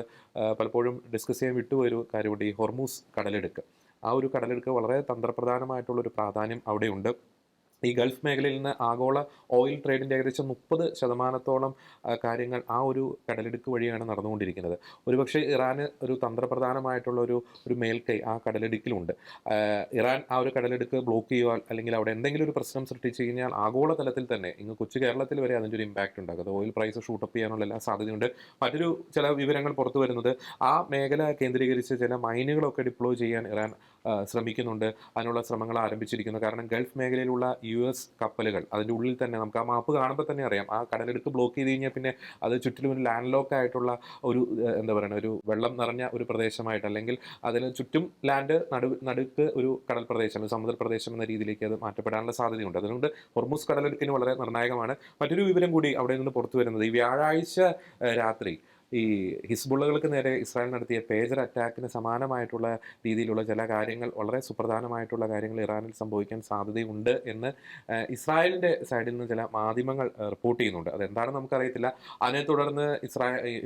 പലപ്പോഴും ഡിസ്കസ് ചെയ്യാൻ വിട്ടുപോയൊരു കാര്യമുണ്ട്, ഈ ഹോർമൂസ് കടലെടുക്ക്. ആ ഒരു കടലെടുക്ക് വളരെ തന്ത്രപ്രധാനമായിട്ടുള്ളൊരു പ്രാധാന്യം അവിടെയുണ്ട്. ഈ ഗൾഫ് മേഖലയിൽ നിന്ന് ആഗോള ഓയിൽ ട്രേഡിൻ്റെ ഏകദേശം 30% കാര്യങ്ങൾ ആ ഒരു കടലെടുക്ക് വഴിയാണ് നടന്നുകൊണ്ടിരിക്കുന്നത്. ഒരുപക്ഷെ ഇറാന് ഒരു തന്ത്രപ്രധാനമായിട്ടുള്ള ഒരു മേൽക്കൈ ആ കടലെടുക്കിലുണ്ട്. ഇറാൻ ആ ഒരു കടലെടുക്ക് ബ്ലോക്ക് ചെയ്യുക, അല്ലെങ്കിൽ അവിടെ എന്തെങ്കിലും ഒരു പ്രശ്നം സൃഷ്ടിച്ചു കഴിഞ്ഞാൽ ആഗോളതലത്തിൽ തന്നെ ഇങ്ങ് കൊച്ചു കേരളത്തിൽ വരെ അതിൻ്റെ ഒരു ഇമ്പാക്റ്റ് ഉണ്ടാകും. അത് ഓയിൽ പ്രൈസ് ഷൂട്ടപ്പ് ചെയ്യാനുള്ള എല്ലാ സാധ്യതയുണ്ട്. മറ്റൊരു ചില വിവരങ്ങൾ പുറത്തു വരുന്നത്, ആ മേഖല കേന്ദ്രീകരിച്ച് ചില മൈനുകളൊക്കെ ഡിപ്ലോയ് ചെയ്യാൻ ഇറാൻ ശ്രമിക്കുന്നുണ്ട്. അതിനുള്ള ശ്രമങ്ങൾ ആരംഭിച്ചിരിക്കുന്നു. കാരണം ഗൾഫ് മേഖലയിലുള്ള US കപ്പലുകൾ, അതിൻ്റെ ഉള്ളിൽ തന്നെ നമുക്ക് ആ മാപ്പ് കാണുമ്പോൾ തന്നെ അറിയാം, ആ കടലെടുക്ക് ബ്ലോക്ക് ചെയ്ത് കഴിഞ്ഞാൽ പിന്നെ അത് ചുറ്റിലും ഒരു ലാൻഡ് ലോക്ക് ആയിട്ടുള്ള ഒരു എന്താ പറയുക, ഒരു വെള്ളം നിറഞ്ഞ ഒരു പ്രദേശമായിട്ട്, അല്ലെങ്കിൽ അതിന് ചുറ്റും ലാൻഡ് നടുക്ക് ഒരു കടൽ പ്രദേശം, സമുദ്ര പ്രദേശം എന്ന രീതിയിലേക്ക് അത് മാറ്റപ്പെടാനുള്ള സാധ്യതയുണ്ട്. അതുകൊണ്ട് ഹോർമൂസ് കടലെടുക്കിന് വളരെ നിർണായകമാണ്. മറ്റൊരു വിവരം കൂടി അവിടെ നിന്ന് പുറത്തു വരുന്നത്, ഈ വ്യാഴാഴ്ച രാത്രി ഈ ഹിസ്ബുള്ളകൾക്ക് നേരെ ഇസ്രായേൽ നടത്തിയ പേജർ അറ്റാക്കിന് സമാനമായിട്ടുള്ള രീതിയിലുള്ള ചില കാര്യങ്ങൾ, വളരെ സുപ്രധാനമായിട്ടുള്ള കാര്യങ്ങൾ ഇറാനിൽ സംഭവിക്കാൻ സാധ്യതയുണ്ട് എന്ന് ഇസ്രായേലിൻ്റെ സൈഡിൽ നിന്ന് ചില മാധ്യമങ്ങൾ റിപ്പോർട്ട് ചെയ്യുന്നുണ്ട്. അതെന്താണെന്ന് നമുക്കറിയത്തില്ല. അതിനെ തുടർന്ന്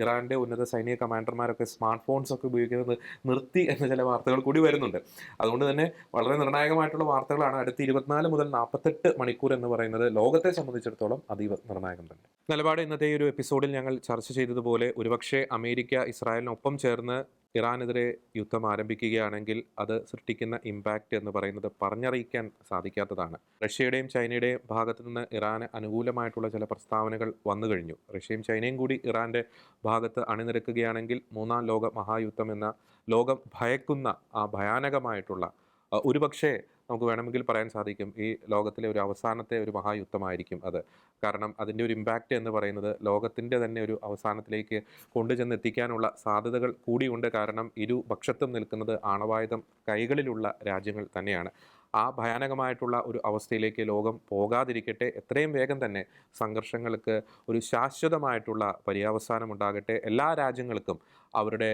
ഇറാൻ്റെ ഉന്നത സൈനിക കമാൻഡർമാരൊക്കെ സ്മാർട്ട് ഫോൺസ് ഒക്കെ ഉപയോഗിക്കുന്നത് നിർത്തി എന്ന ചില വാർത്തകൾ കൂടി വരുന്നുണ്ട്. അതുകൊണ്ട് തന്നെ വളരെ നിർണായകമായിട്ടുള്ള വാർത്തകളാണ്. അടുത്ത 24 മുതൽ 48 മണിക്കൂർ എന്ന് പറയുന്നത് ലോകത്തെ സംബന്ധിച്ചിടത്തോളം അതീവ നിർണായകം തന്നെ. നിലപാട് ഇന്നത്തെ ഈ ഒരു എപ്പിസോഡിൽ ഞങ്ങൾ ചർച്ച ചെയ്തതുപോലെ ഒരുപക്ഷെ അമേരിക്ക ഇസ്രായേലിനൊപ്പം ചേർന്ന് ഇറാനെതിരെ യുദ്ധം ആരംഭിക്കുകയാണെങ്കിൽ അത് സൃഷ്ടിക്കുന്ന ഇമ്പാക്റ്റ് എന്ന് പറയുന്നത് പറഞ്ഞറിയിക്കാൻ സാധിക്കാത്തതാണ്. റഷ്യയുടെയും ചൈനയുടെയും ഭാഗത്തു നിന്ന് ഇറാന് അനുകൂലമായിട്ടുള്ള ചില പ്രസ്താവനകൾ വന്നു കഴിഞ്ഞു. റഷ്യയും ചൈനയും കൂടി ഇറാൻ്റെ ഭാഗത്ത് അണിനിരക്കുകയാണെങ്കിൽ മൂന്നാം ലോക മഹായുദ്ധം എന്ന ലോകം ഭയക്കുന്ന ആ ഭയാനകമായിട്ടുള്ള ഒരുപക്ഷെ നമുക്ക് വേണമെങ്കിൽ പറയാൻ സാധിക്കും ഈ ലോകത്തിലെ ഒരു അവസാനത്തെ ഒരു മഹായുദ്ധമായിരിക്കും അത്. കാരണം അതിൻ്റെ ഒരു ഇമ്പാക്റ്റ് എന്ന് പറയുന്നത് ലോകത്തിൻ്റെ തന്നെ ഒരു അവസാനത്തിലേക്ക് കൊണ്ടുചെന്ന് എത്തിക്കാനുള്ള സാധ്യതകൾ കൂടിയുണ്ട്. കാരണം ഇരുപക്ഷത്തും നിൽക്കുന്നത് ആണവായുധം കൈകളിലുള്ള രാജ്യങ്ങൾ തന്നെയാണ്. ആ ഭയാനകമായിട്ടുള്ള ഒരു അവസ്ഥയിലേക്ക് ലോകം പോകാതിരിക്കട്ടെ. എത്രയും വേഗം തന്നെ സംഘർഷങ്ങൾക്ക് ഒരു ശാശ്വതമായിട്ടുള്ള പര്യവസാനം ഉണ്ടാകട്ടെ. എല്ലാ രാജ്യങ്ങൾക്കും അവരുടെ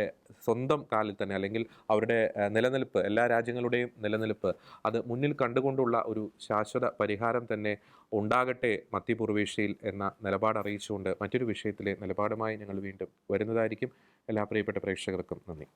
സ്വന്തം കാലിൽ തന്നെ, അല്ലെങ്കിൽ അവരുടെ നിലനിൽപ്പ്, എല്ലാ രാജ്യങ്ങളുടെയും നിലനിൽപ്പ് അത് മുന്നിൽ കണ്ടുകൊണ്ടുള്ള ഒരു ശാശ്വത പരിഹാരം തന്നെ ഉണ്ടാകട്ടെ മധ്യപൂർവേഷ്യയിൽ എന്ന നിലപാട് അറിയിച്ചുകൊണ്ട് മറ്റൊരു വിഷയത്തിലെ നിലപാടുമായി ഞങ്ങൾ വീണ്ടും വരുന്നതായിരിക്കും. എല്ലാ പ്രിയപ്പെട്ട പ്രേക്ഷകർക്കും നന്ദി.